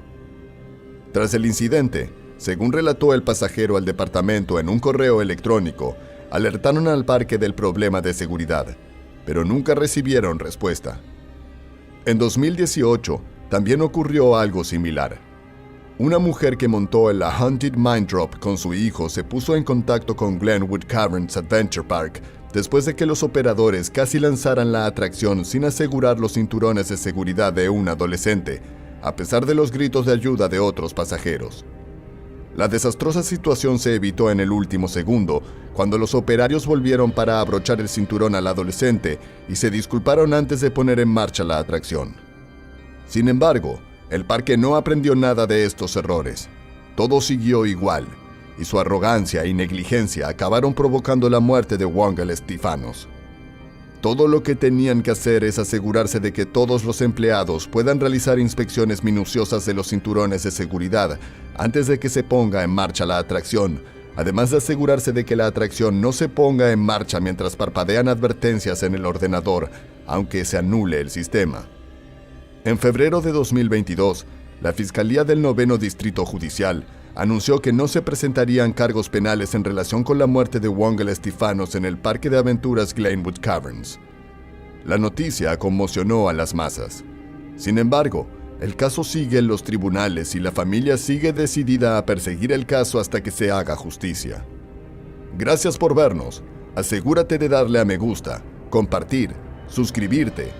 Tras el incidente, según relató el pasajero al departamento en un correo electrónico, alertaron al parque del problema de seguridad, pero nunca recibieron respuesta. En 2018, también ocurrió algo similar. Una mujer que montó en la Haunted Mine Drop con su hijo se puso en contacto con Glenwood Caverns Adventure Park después de que los operadores casi lanzaran la atracción sin asegurar los cinturones de seguridad de un adolescente, a pesar de los gritos de ayuda de otros pasajeros. La desastrosa situación se evitó en el último segundo, cuando los operarios volvieron para abrochar el cinturón al adolescente y se disculparon antes de poner en marcha la atracción. Sin embargo, el parque no aprendió nada de estos errores. Todo siguió igual, y su arrogancia y negligencia acabaron provocando la muerte de Wongel Stefanos. Todo lo que tenían que hacer es asegurarse de que todos los empleados puedan realizar inspecciones minuciosas de los cinturones de seguridad antes de que se ponga en marcha la atracción, además de asegurarse de que la atracción no se ponga en marcha mientras parpadean advertencias en el ordenador, aunque se anule el sistema. En febrero de 2022, la Fiscalía del 9º Distrito Judicial anunció que no se presentarían cargos penales en relación con la muerte de Wongel Stefanos en el Parque de Aventuras Glenwood Caverns. La noticia conmocionó a las masas. Sin embargo, el caso sigue en los tribunales y la familia sigue decidida a perseguir el caso hasta que se haga justicia. Gracias por vernos. Asegúrate de darle a me gusta, compartir, suscribirte